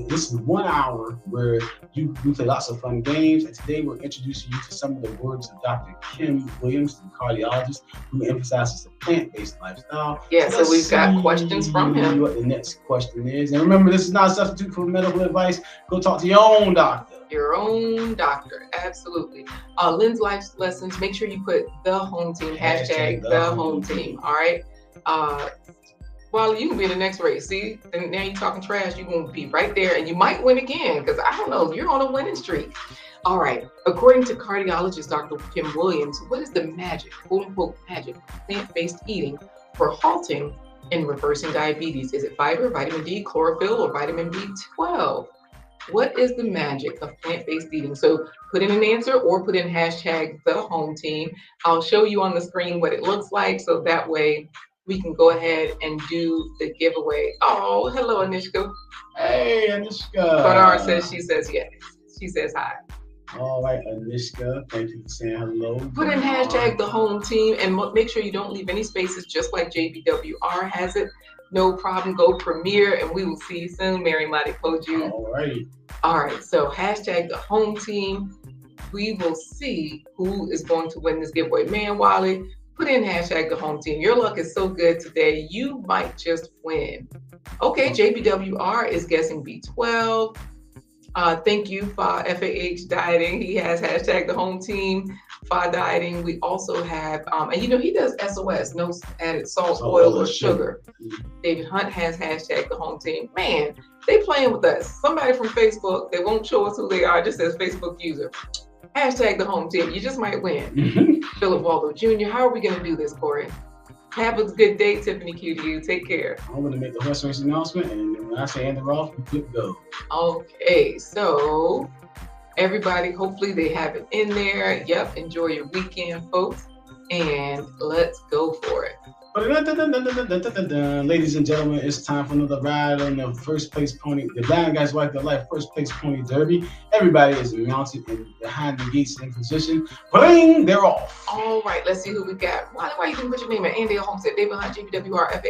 this is 1 hour where we play lots of fun games. And today, we're introducing you to some of the words of Dr. Kim Williams, the cardiologist, who emphasizes the plant-based lifestyle. Yeah, so we've got questions from him. What the next question is. And remember, this is not a substitute for medical advice. Go talk to your own doctor. Your own doctor, absolutely. Lynn's Life Lessons, make sure you put the home team, hashtag the home team, all right? Well, you can be in the next race, see? And now you're talking trash, you're going to be right there, and you might win again, because I don't know, you're on a winning streak. All right, according to cardiologist Dr. Kim Williams, what is the magic, quote unquote magic, of plant-based eating for halting and reversing diabetes? Is it fiber, vitamin D, chlorophyll, or vitamin B12? What is the magic of plant-based eating? So put in an answer or put in hashtag the home team. I'll show you on the screen what it looks like, so that way we can go ahead and do the giveaway. Oh, hello, Anishka. Hey, Anishka. Bernard says she says yes. She says hi. All right, Anishka, thank you for saying hello. Put in hashtag the home team and make sure you don't leave any spaces, just like JBWR has it. No problem. Go premiere, and we will see you soon. Mary Madi Koju. All right. All right. So hashtag the home team. We will see who is going to win this giveaway. Man, Wally, put in hashtag the home team. Your luck is so good today. You might just win. Okay, JBWR is guessing B12. Thank you for FAH Dieting. He has hashtag the home team for dieting. We also have, and he does SOS, no added salt, oil, or sugar. David Hunt has hashtag the home team. Man, they playing with us. Somebody from Facebook, they won't show us who they are, just says Facebook user. Hashtag the home team. You just might win. Philip Waldo Jr. How are we going to do this, Corey? Have a good day, Tiffany Q to you. Take care. I'm going to make the horse race announcement, and when I say end it off, you click go. Okay, so everybody, hopefully they have it in there. Yep, enjoy your weekend, folks, and let's go for it. Ladies and gentlemen, it's time for another ride on the first place pony, the Blind Guy's Wife Their Life first place pony derby. Everybody is mounted and behind the gates in position. Bling, they're off. All right, let's see who we got. Why you didn't put your name at Andale Homestead, David Hunt, JBWR,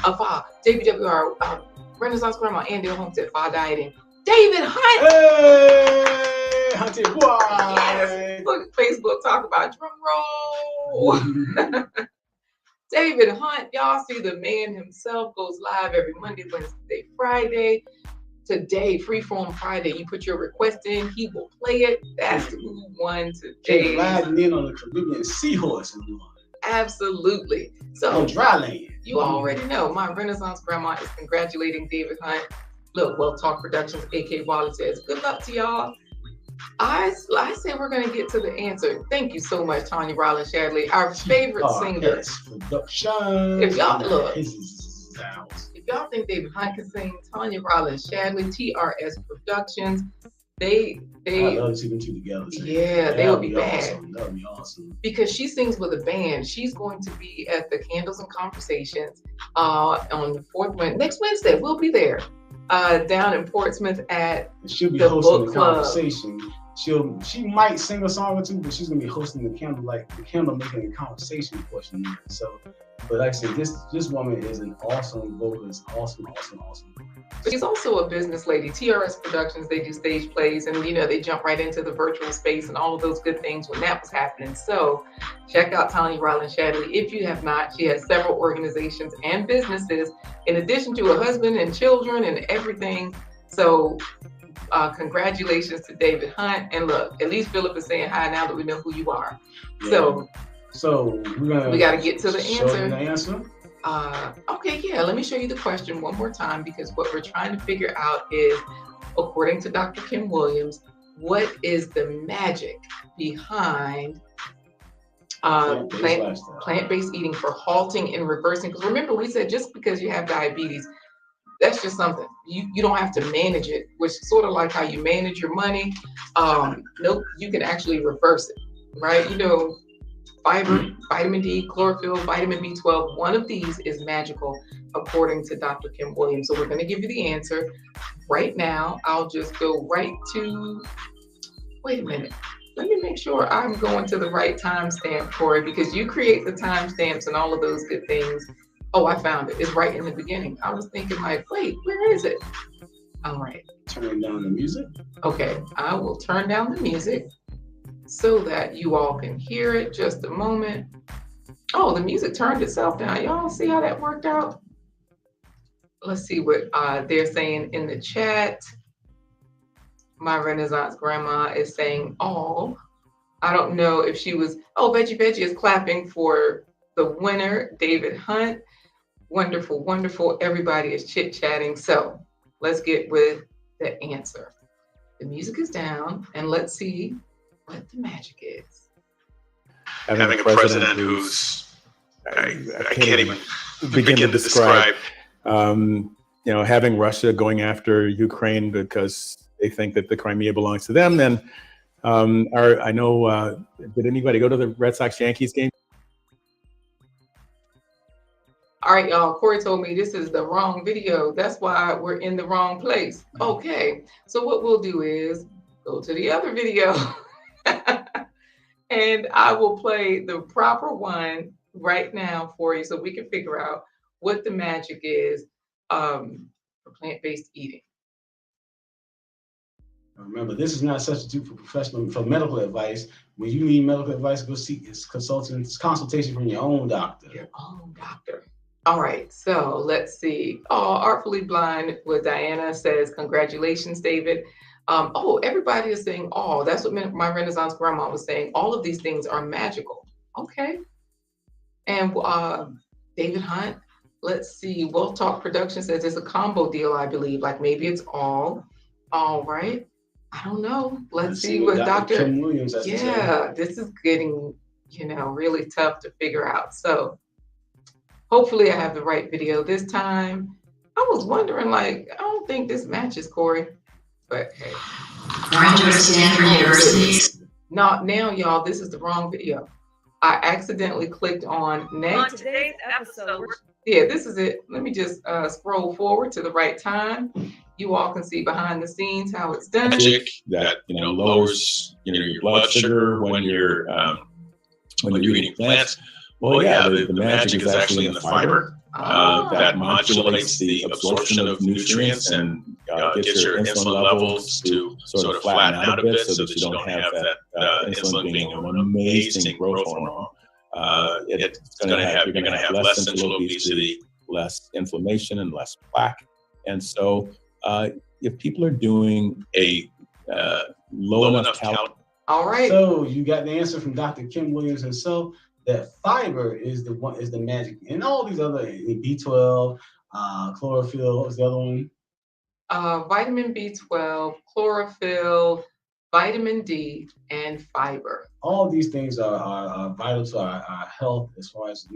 FAH, JBWR, Renaissance Grandma, Andale Homestead, Fa Dieting, David Hunt. Hey, Hunted boy. Yes. Look at Facebook, talk about drum roll. David Hunt, y'all see the man himself goes live every Monday, Wednesday, Friday. Today, Freeform Friday, you put your request in, he will play it. That's who won today. Riding in on the Caribbean seahorse. Absolutely. So on dry land. You already know. My Renaissance Grandma is congratulating David Hunt. Look, Well Talk Productions, AK Wally says, good luck to y'all. I say we're going to get to the answer. Thank you so much, Tanya Rollins Shadley, our favorite singer. If y'all think David Hunt can sing, Tanya Rollins Shadley, TRS Productions, I love to see them two together. Yeah, they would be bad. Awesome. That would be awesome. Because she sings with a band. She's going to be at the Candles and Conversations on the next Wednesday. We'll be there. Down in Portsmouth at she'll be hosting the conversation. She might sing a song or two, but she's gonna be hosting the candle making a conversation portion. So, but like I said, this woman is an awesome vocalist, awesome. She's also a business lady. TRS Productions, they do stage plays, and they jump right into the virtual space and all of those good things when that was happening. So check out Tanya Rollins Shadley if you have not. She has several organizations and businesses in addition to a husband and children and everything. So congratulations to David Hunt. And look, at least Philip is saying hi now that we know who you are. Yeah. So we got to get to the answer. Okay, yeah, let me show you the question one more time, because what we're trying to figure out is, according to Dr. Kim Williams, what is the magic behind plant-based eating for halting and reversing? Because remember, we said just because you have diabetes, that's just something. You don't have to manage it, which is sort of like how you manage your money. Nope, you can actually reverse it, right? Fiber, vitamin D, chlorophyll, vitamin B12, one of these is magical, according to Dr. Kim Williams. So we're going to give you the answer right now. I'll just go right to, wait a minute. Let me make sure I'm going to the right timestamp, Corey, because you create the timestamps and all of those good things. Oh, I found it. It's right in the beginning. I was thinking wait, where is it? All right. Turn down the music. Okay, I will turn down the music so that you all can hear it. Just a moment. Oh, the music turned itself down. Y'all see how that worked out? Let's see what they're saying in the chat. My Renaissance Grandma is saying all. I don't know if she was, Veggie is clapping for the winner, David Hunt. Wonderful, wonderful. Everybody is chit-chatting. So let's get with the answer. The music is down, and let's see what the magic is. Having a president who's, I can't even begin to describe. Having Russia going after Ukraine because they think that the Crimea belongs to them. And did anybody go to the Red Sox-Yankees game? All right, y'all, Corey told me this is the wrong video. That's why we're in the wrong place. Okay, so what we'll do is go to the other video and I will play the proper one right now for you so we can figure out what the magic is for plant-based eating. Remember, this is not a substitute for medical advice. When you need medical advice, go seek consultation from your own doctor. Your own doctor. All right, so let's see. Artfully Blind with Diana says, congratulations, David. Everybody is saying, that's what my Renaissance grandma was saying. All of these things are magical. Okay. And David Hunt, let's see. Wealth Talk Production says it's a combo deal, I believe. Like maybe it's all right. I don't know. Let's see what Dr. Kim Williams has to say. This is getting, really tough to figure out. So hopefully I have the right video this time. I was wondering, I don't think this matches, Corey. But hey. Graduate Stanford University. Now, y'all, this is the wrong video. I accidentally clicked on next. On today's episode. Yeah, this is it. Let me just scroll forward to the right time. You all can see behind the scenes how it's done. Magic that lowers your blood sugar when you're eating plants. Well, the magic is actually in the fiber that modulates the absorption of nutrients and gets your insulin levels to sort of flatten out a bit so that you don't have that insulin being an amazing growth hormone. You're going to have less central obesity, less inflammation, and less plaque. And so if people are doing a low enough calorie. All right. So you got the answer from Dr. Kim Williams herself. That fiber is the magic, and all these other B12, chlorophyll. What was the other one? Vitamin B12, chlorophyll, vitamin D, and fiber. All these things are vital to our health as far as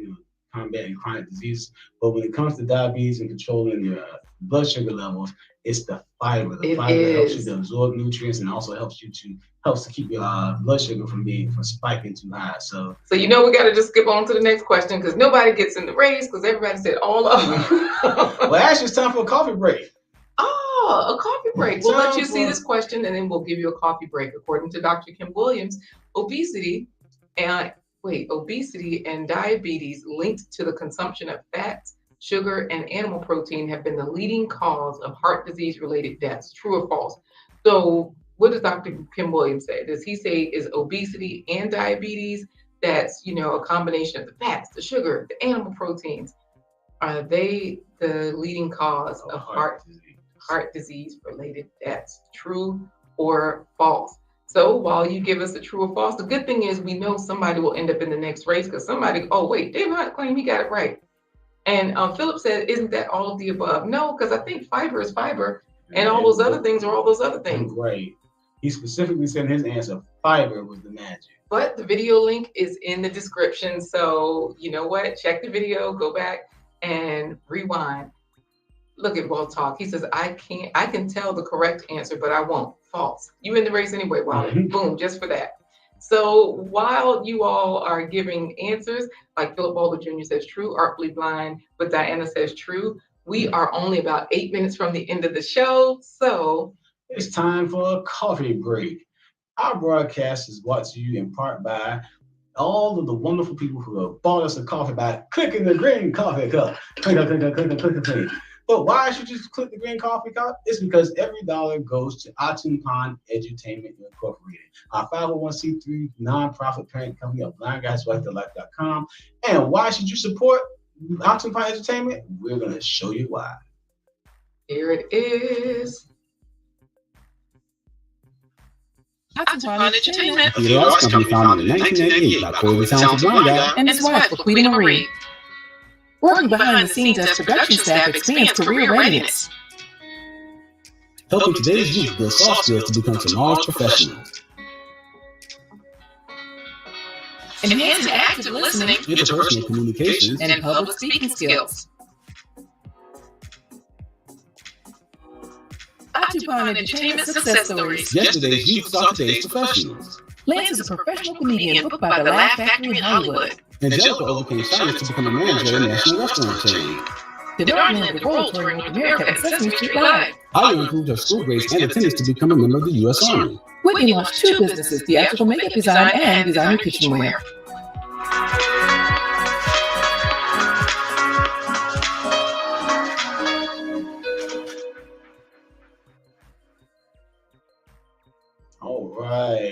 combating chronic disease. But when it comes to diabetes and controlling your blood sugar levels, it's the fiber. The fiber helps you to absorb nutrients and also helps to keep your blood sugar from spiking too high. So we got to just skip on to the next question because nobody gets in the race because everybody said all of them. Well, actually, it's time for a coffee break. A coffee break. We'll let you see this question and then we'll give you a coffee break. According to Dr. Kim Williams, obesity and diabetes linked to the consumption of fats, sugar, and animal protein have been the leading cause of heart disease-related deaths. True or false? So what does Dr. Kim Williams say? Does he say is obesity and diabetes, that's, a combination of the fats, the sugar, the animal proteins, are they the leading cause of heart disease-related deaths? True or false? So while you give us a true or false, the good thing is we know somebody will end up in the next race because somebody, David Hunt claimed he got it right. And Philip said, isn't that all of the above? No, because I think fiber is fiber and all those other things are all those other things. Right. He specifically said in his answer, fiber was the magic. But the video link is in the description. So you know what? Check the video, go back and rewind. Look at Walt Talk. He says, I can tell the correct answer, but I won't. False. You in the race anyway, Wally. Boom, just for that. So while you all are giving answers, like Philip Boulder Jr. says true, Artfully Blind, but Diana says true, we are only about 8 minutes from the end of the show. So it's time for a coffee break. Our broadcast is brought to you in part by all of the wonderful people who have bought us a coffee by clicking the green coffee cup. Click. But why should you just click the green coffee cup? It's because every dollar goes to Atun Pond Edutainment Incorporated, our 501c3 nonprofit parent company of blindguyswifethelife.com. And why should you support Atun Pond Edutainment? We're going to show you why. Here it is. Atun Pond Edutainment. The arts company founded in 1988 by Corey talented blind guy and his wife, LaQuita Marie. Working behind the scenes as production staff expands career readiness. helping today's youth build soft skills to become tomorrow's professionals. Enhancing active listening, Interpersonal communications, and public speaking skills. Atun Pond Entertainment Success Stories. Yesterday's youth saw today's professionals. Lance is a professional comedian booked by the Laugh Factory in Hollywood. Angelica overcame shyness to become a manager at a national restaurant chain. Denard landed a role touring North America at Sesame Street Live. Aya improved her school grades and attendance to become a member of the U.S. Army. Whitney launched 2 businesses, theatrical makeup design and designer kitchenware.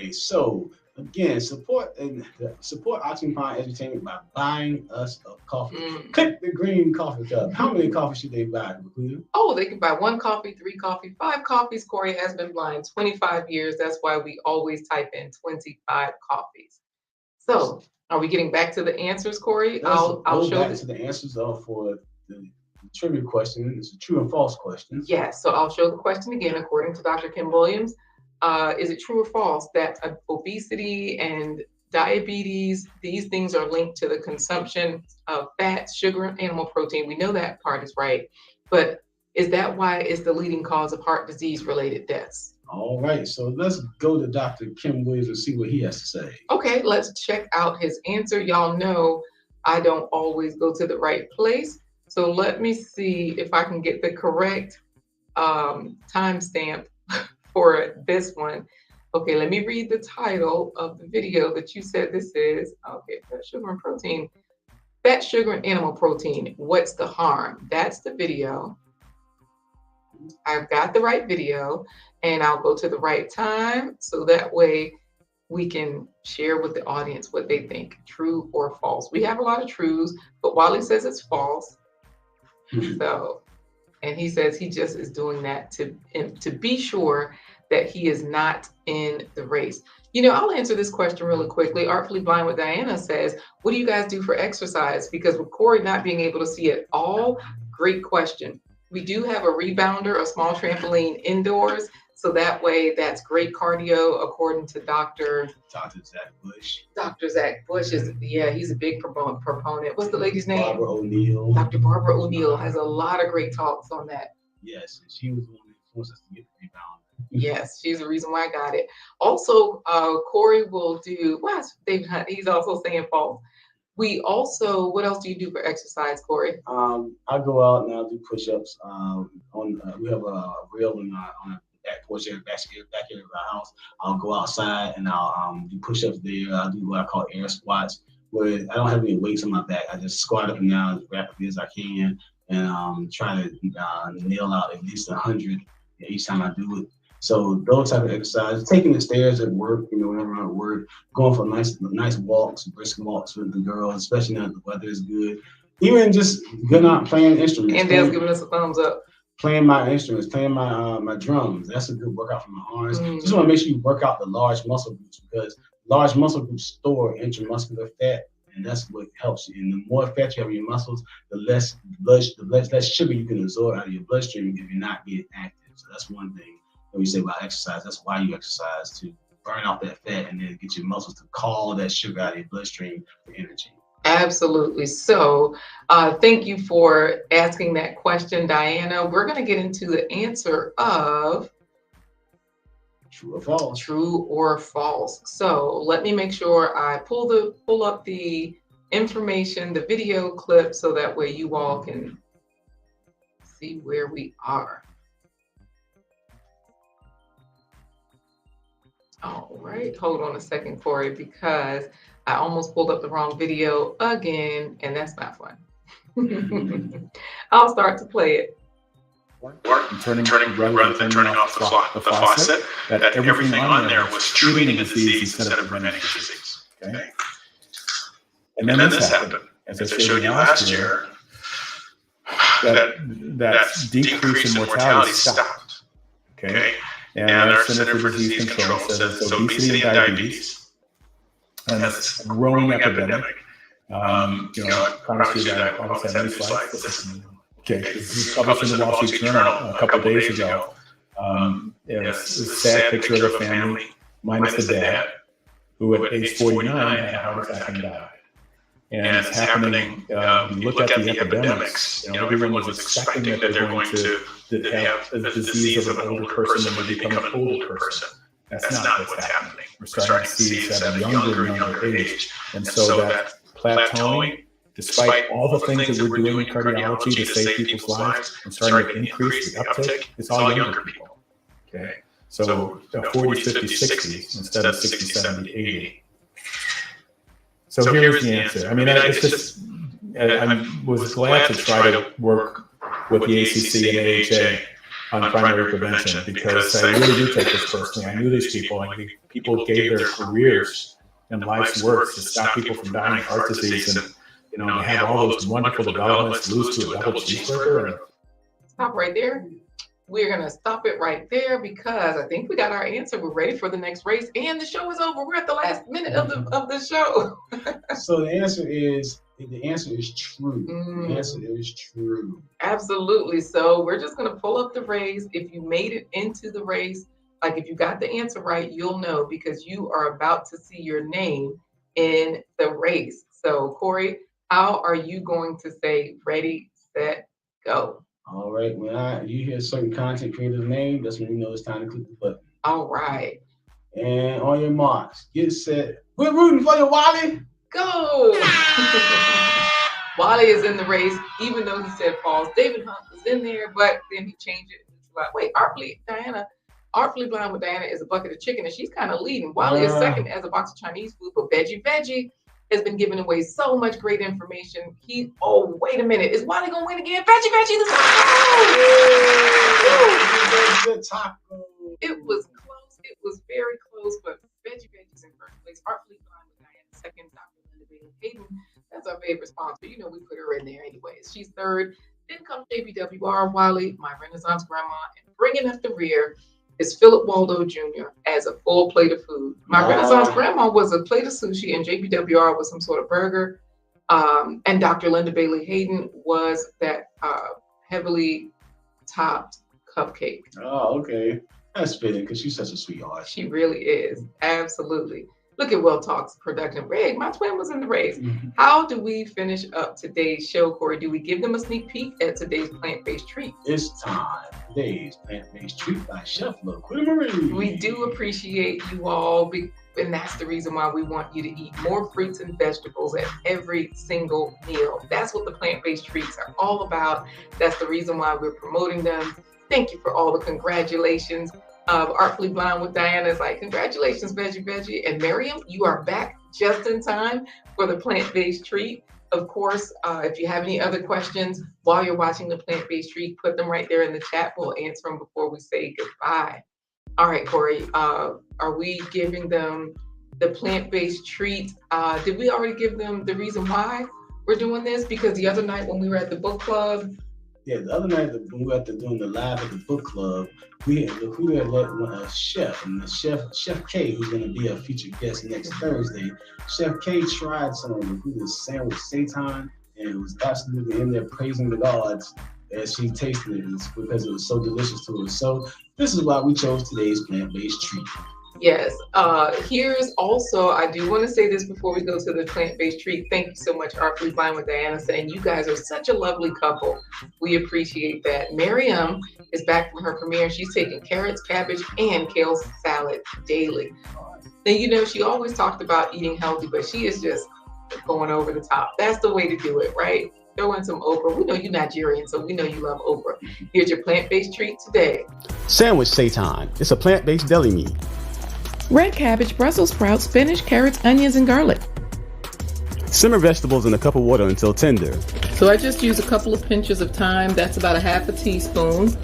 right, so again, support Oxygen Entertainment by buying us a coffee. Click the green coffee cup. How many coffees should they buy, LaQuita? Oh, they can buy 1 coffee, 3 coffee, 5 coffees. Corey has been blind 25 years. That's why we always type in 25 coffees. So, are we getting back to the answers, Corey? I'll show back to the answers for the trivia question. It's a true and false question. Yes, so I'll show the question again. According to Dr. Kim Williams, is it true or false that obesity and diabetes, these things are linked to the consumption of fat, sugar, and animal protein? We know that part is right, but is that why it's the leading cause of heart disease related deaths? All right, so let's go to Dr. Kim Williams and see what he has to say. Okay, let's check out his answer. Y'all know I don't always go to the right place. So let me see if I can get the correct timestamp for this one. Okay, let me read the title of the video that you said this is. Okay, fat, sugar, and protein. Fat, sugar, and animal protein. What's the harm? That's the video. I've got the right video, and I'll go to the right time so that way we can share with the audience what they think, true or false. We have a lot of truths, but Wally says it's false. So, and he says he just is doing that to be sure that he is not in the race. You know, I'll answer this question really quickly. Artfully Blind with Diana says, what do you guys do for exercise? Because with Corey not being able to see it all, great question. We do have a rebounder, a small trampoline indoors. So that way, that's great cardio, according to Dr. Zach Bush. Dr. Zach Bush is, he's a big proponent. What's the lady's name? Barbara O'Neill. Dr. Barbara O'Neill has a lot of great talks on that. Yes, and she was the one that forced us to get the rebounder. Yes, she's the reason why I got it. Also, Corey will do, he's also saying false. We also, what else do you do for exercise, Corey? I go out and I'll do push-ups. We have a rail on the back porch of the back of our house. I'll go outside and I'll do push-ups there. I'll do what I call air squats, where I don't have any weights on my back. I just squat up and down as rapidly as I can and try to nail out at least 100 each time I do it. So those type of exercises, taking the stairs at work, whenever I'm at work, going for nice walks, brisk walks with the girls, especially now that the weather is good. Even just going out playing instruments. And Dale's giving us a thumbs up. Playing my instruments, playing my drums. That's a good workout for my arms. Just want to make sure you work out the large muscle groups, because large muscle groups store intramuscular fat, and that's what helps you. And the more fat you have in your muscles, the less sugar you can absorb out of your bloodstream if you're not being active. So that's one thing that we say about exercise. That's why you exercise, to burn off that fat and then get your muscles to call that sugar out of your bloodstream for energy. Absolutely. So thank you for asking that question, Diana. We're going to get into the answer of true or false. True or false. So let me make sure I pull up the information, the video clip, so that way you all can see where we are. All right, hold on a second, Corey, because I almost pulled up the wrong video again, and that's not fun. I'll start to play it. Turning rather than turning off the faucet, that everything on there was treating a disease instead of preventing a disease. Okay? And then this happened. As I showed you last year, that decrease in mortality stopped. Okay? And our Center for Disease Control says it's obesity and diabetes, and that's a growing epidemic. I promise you that I almost have many slides. Okay, this is published in the Wall Street Journal a couple of days ago. It's a sad picture of the family, minus the dad, who at age 49 had a heart attack and died. And it's happening, you look at the epidemics, everyone was expecting that they're going to have a disease of an older person and they become an older person. That's not what's happening. We're starting to see this at a younger and younger age. And so that plateauing, despite all the things that we're doing in cardiology to save people's lives, and starting to increase the uptake, it's all younger people. Okay, so 40s, 50s, 60s instead of 60s, 70s, 80s. So here's the answer. I mean, it's just, I was glad to try to work with the ACC and AHA on primary prevention because I really do take this personally. I knew these people, and people gave their careers and life's work to stop people from dying of heart disease, and they have all those wonderful developments, lose to a double cheeseburger. And stop right there. We're going to stop it right there because I think we got our answer. We're ready for the next race, and the show is over. We're at the last minute of the show. So the answer is true. The answer is true. Absolutely. So we're just going to pull up the race. If you made it into the race, like if you got the answer right, you'll know because you are about to see your name in the race. So Corey, how are you going to say ready, set, go? All right. When you hear a certain content creator's name, that's when you know it's time to click the button. All right. And on your marks, get set. We're rooting for you, Wally. Go. Wally is in the race, even though he said pause. David Hunt was in there, but then he changed it. Wait, Artfully Blind with Diana is a bucket of chicken, and she's kind of leading. Wally is second as a box of Chinese food, but Veggie has been giving away so much great information. Wait a minute. Is Wally going to win again? Veggie, the taco! It was close. It was very close, but Veggie's in first place. Artfully Blind with Diana second. Dr. Linda Bailey Hayden, that's our favorite sponsor. We put her in there anyways. She's third. Then comes JBWR, Wally, my Renaissance Grandma, and bringing up the rear is Philip Waldo Jr. as a full plate of food. My Renaissance Grandma was a plate of sushi, and JBWR was some sort of burger. And Dr. Linda Bailey Hayden was that heavily topped cupcake. Oh, okay. That's fitting because she's such a sweetheart. She really is. Absolutely. Look at Will Talk's production. Greg, my twin was in the race. Mm-hmm. How do we finish up today's show, Corey? Do we give them a sneak peek at today's plant-based treat? It's time. Today's plant-based treat by Chef LaQuita Marie. We do appreciate you all, and that's the reason why we want you to eat more fruits and vegetables at every single meal. That's what the plant-based treats are all about. That's the reason why we're promoting them. Thank you for all the congratulations. Artfully Blind with Diana is like, congratulations, Veggie. And Miriam, you are back just in time for the plant-based treat. Of course, if you have any other questions while you're watching the plant-based treat, put them right there in the chat. We'll answer them before we say goodbye. All right, Corey, are we giving them the plant-based treat? Did we already give them the reason why we're doing this? Because the other night when we were at the book club, the other night when we were doing the live at the book club, we had let a chef, and the Chef K, who's going to be a featured guest next Thursday. Chef K tried some of LaQuita's sandwich seitan, and it was absolutely in there praising the gods as she tasted it because it was so delicious to her. So this is why we chose today's plant-based treat. Yes. Here's also, I do want to say this before we go to the plant-based treat. Thank you so much, Artfully Blind with Diana, saying you guys are such a lovely couple. We appreciate that. Miriam is back from her premiere. She's taking carrots, cabbage, and kale salad daily. Then, she always talked about eating healthy, but she is just going over the top. That's the way to do it, right? Throw in some okra. We know you're Nigerian, so we know you love okra. Here's your plant-based treat today. Sandwich seitan. It's a plant-based deli meat. Red cabbage, Brussels sprouts, spinach, carrots, onions, and garlic. Simmer vegetables in a cup of water until tender. So I just use a couple of pinches of thyme. That's about a half a teaspoon.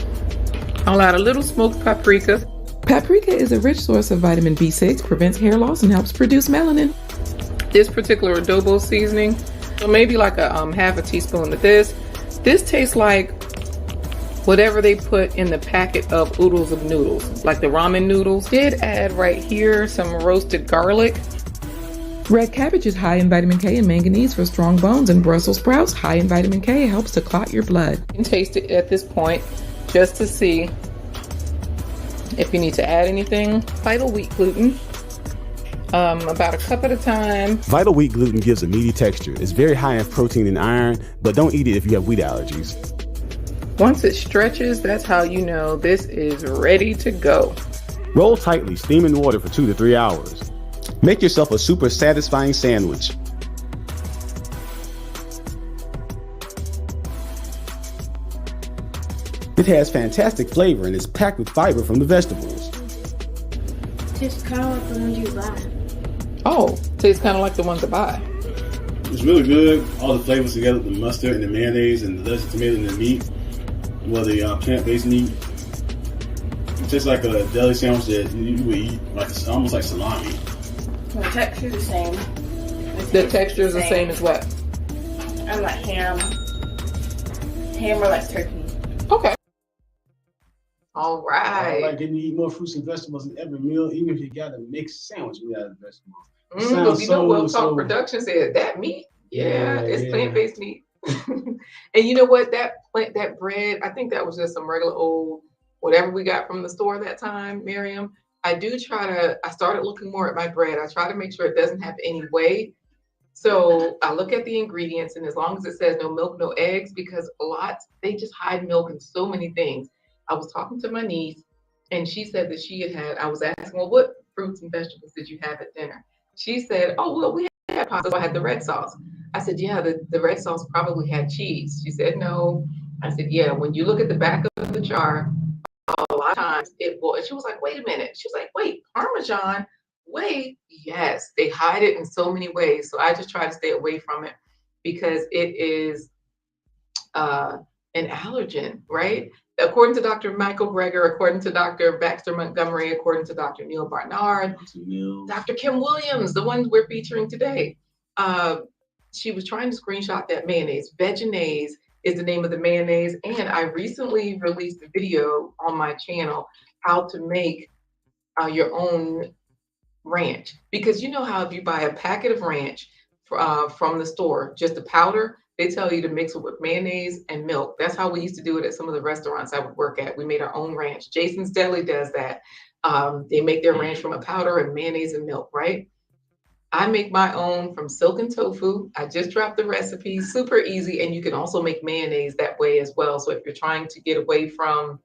I'll add a little smoked paprika. Paprika is a rich source of vitamin B6, prevents hair loss, and helps produce melanin. This particular adobo seasoning, so maybe like a half a teaspoon of this. This tastes like whatever they put in the packet of oodles of noodles, like the ramen noodles. Did add right here some roasted garlic. Red cabbage is high in vitamin K and manganese for strong bones, and Brussels sprouts, high in vitamin K, helps to clot your blood. You can taste it at this point just to see if you need to add anything. Vital wheat gluten, about a cup at a time. Vital wheat gluten gives a meaty texture. It's very high in protein and iron, but don't eat it if you have wheat allergies. Once it stretches, that's how you know this is ready to go. Roll tightly, steam in water for 2 to 3 hours. Make yourself a super satisfying sandwich. It has fantastic flavor and is packed with fiber from the vegetables. Tastes kind of like the ones you buy. Oh, tastes kind of like the ones I buy. It's really good. All the flavors together, the mustard and the mayonnaise and the lettuce, tomato, and the meat. Well, the plant-based meat. It tastes like a deli sandwich that you would eat, like almost like salami. The texture's the same. The texture is the same as what? I'm like ham or like turkey. Okay. All I right. like getting to eat more fruits and vegetables in every meal, even if you got a mixed sandwich without vegetables. Because you know, Well Talk so- Production said that meat. Yeah, it's yeah. plant-based meat. And you know what? That bread, I think that was just some regular old whatever we got from the store that time, Miriam. I started looking more at my bread. I try to make sure it doesn't have any whey. So I look at the ingredients, and as long as it says no milk, no eggs, because they just hide milk in so many things. I was talking to my niece, and she said that I was asking, well, what fruits and vegetables did you have at dinner? She said, oh, well, we had pasta, so I had the red sauce. I said, yeah, the red sauce probably had cheese. She said, no. I said, yeah, when you look at the back of the jar, a lot of times it will. And she was like, wait a minute. She was like, wait, Parmesan? Wait, yes, they hide it in so many ways. So I just try to stay away from it because it is an allergen, right? According to Dr. Michael Greger, according to Dr. Baxter Montgomery, according to Dr. Neil Barnard, Dr. Kim Williams, the one we're featuring today, she was trying to screenshot that mayonnaise. Vegenaise is the name of the mayonnaise. And I recently released a video on my channel, how to make your own ranch. Because you know how if you buy a packet of ranch from the store, just the powder, they tell you to mix it with mayonnaise and milk. That's how we used to do it at some of the restaurants I would work at. We made our own ranch. Jason's Deli does that. They make their ranch from a powder and mayonnaise and milk, right? I make my own from silken tofu. I just dropped the recipe, super easy. And you can also make mayonnaise that way as well. So if you're trying to get away from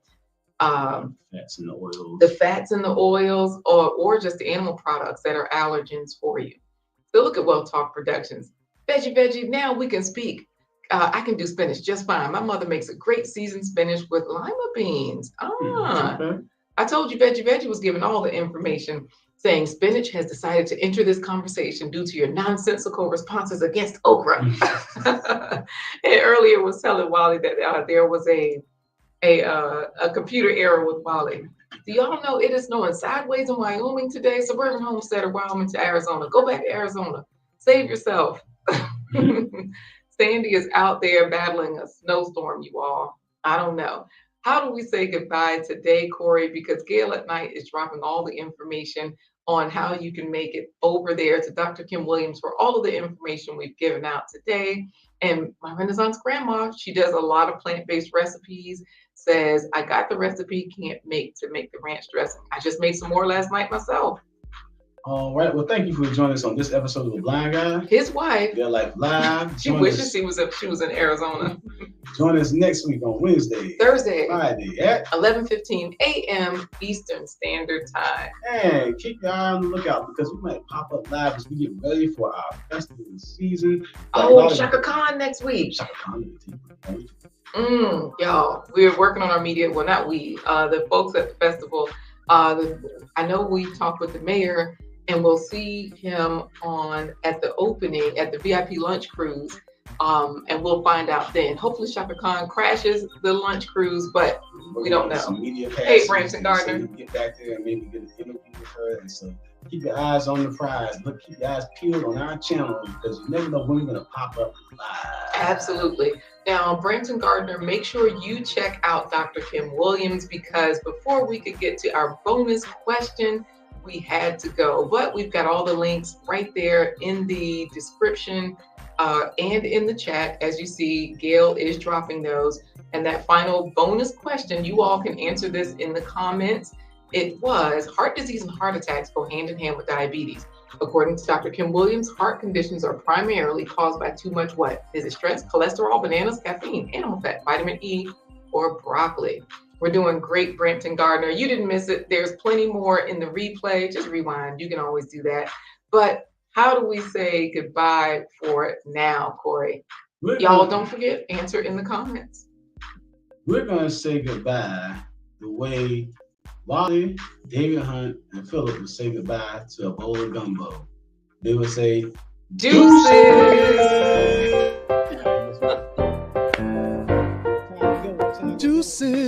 fats and the oils, or just the animal products that are allergens for you. So look at Well Talk Productions. Veggie, now we can speak. I can do spinach just fine. My mother makes a great seasoned spinach with lima beans. Okay. I told you Veggie was giving all the information, saying spinach has decided to enter this conversation due to your nonsensical responses against okra. And earlier was telling Wally that there was a computer error with Wally. Do y'all know it is snowing sideways in Wyoming today? Suburban homesteader, Wyoming to Arizona. Go back to Arizona. Save yourself. Sandy is out there battling a snowstorm, you all. I don't know. How do we say goodbye today, Corey? Because Gail at Night is dropping all the information on how you can make it over there to Dr. Kim Williams for all of the information we've given out today. And my Renaissance grandma, she does a lot of plant-based recipes, says, I got the recipe, can't make the ranch dressing. I just made some more last night myself. All right. Well, thank you for joining us on this episode of The Blind Guy. His wife. They're like live. She wishes she was in Arizona. Join us next week on Wednesday, Thursday, Friday at 11:15 a.m. Eastern Standard Time. And keep your eye on the lookout because we might pop up live as we get ready for our festival season. Shaka Khan next week. Shaka Khan. Y'all, we're working on our media. Well, not we. The folks at the festival. I know we talked with the mayor, and we'll see him at the opening at the VIP lunch cruise. And we'll find out then. Hopefully Shaka Khan crashes the lunch cruise, but we don't know. Hey, Branson Gardner. Get back there and maybe get an interview with her. And so keep your eyes on the prize. Keep your eyes peeled on our channel because you never know when we're going to pop up live. Absolutely. Now, Branson Gardner, make sure you check out Dr. Kim Williams because before we could get to our bonus question, we had to go. But we've got all the links right there in the description and in the chat. As you see, Gail is dropping those. And that final bonus question, you all can answer this in the comments. It was, heart disease and heart attacks go hand in hand with diabetes. According to Dr. Kim Williams, heart conditions are primarily caused by too much what? Is it stress, cholesterol, bananas, caffeine, animal fat, vitamin E, or broccoli? We're doing great, Brampton Gardner. You didn't miss it. There's plenty more in the replay. Just rewind. You can always do that. But how do we say goodbye for now, Corey? Y'all don't forget, answer in the comments. We're going to say goodbye the way Wally, David Hunt, and Philip would say goodbye to a bowl of gumbo. They would say, Deuces! Deuces!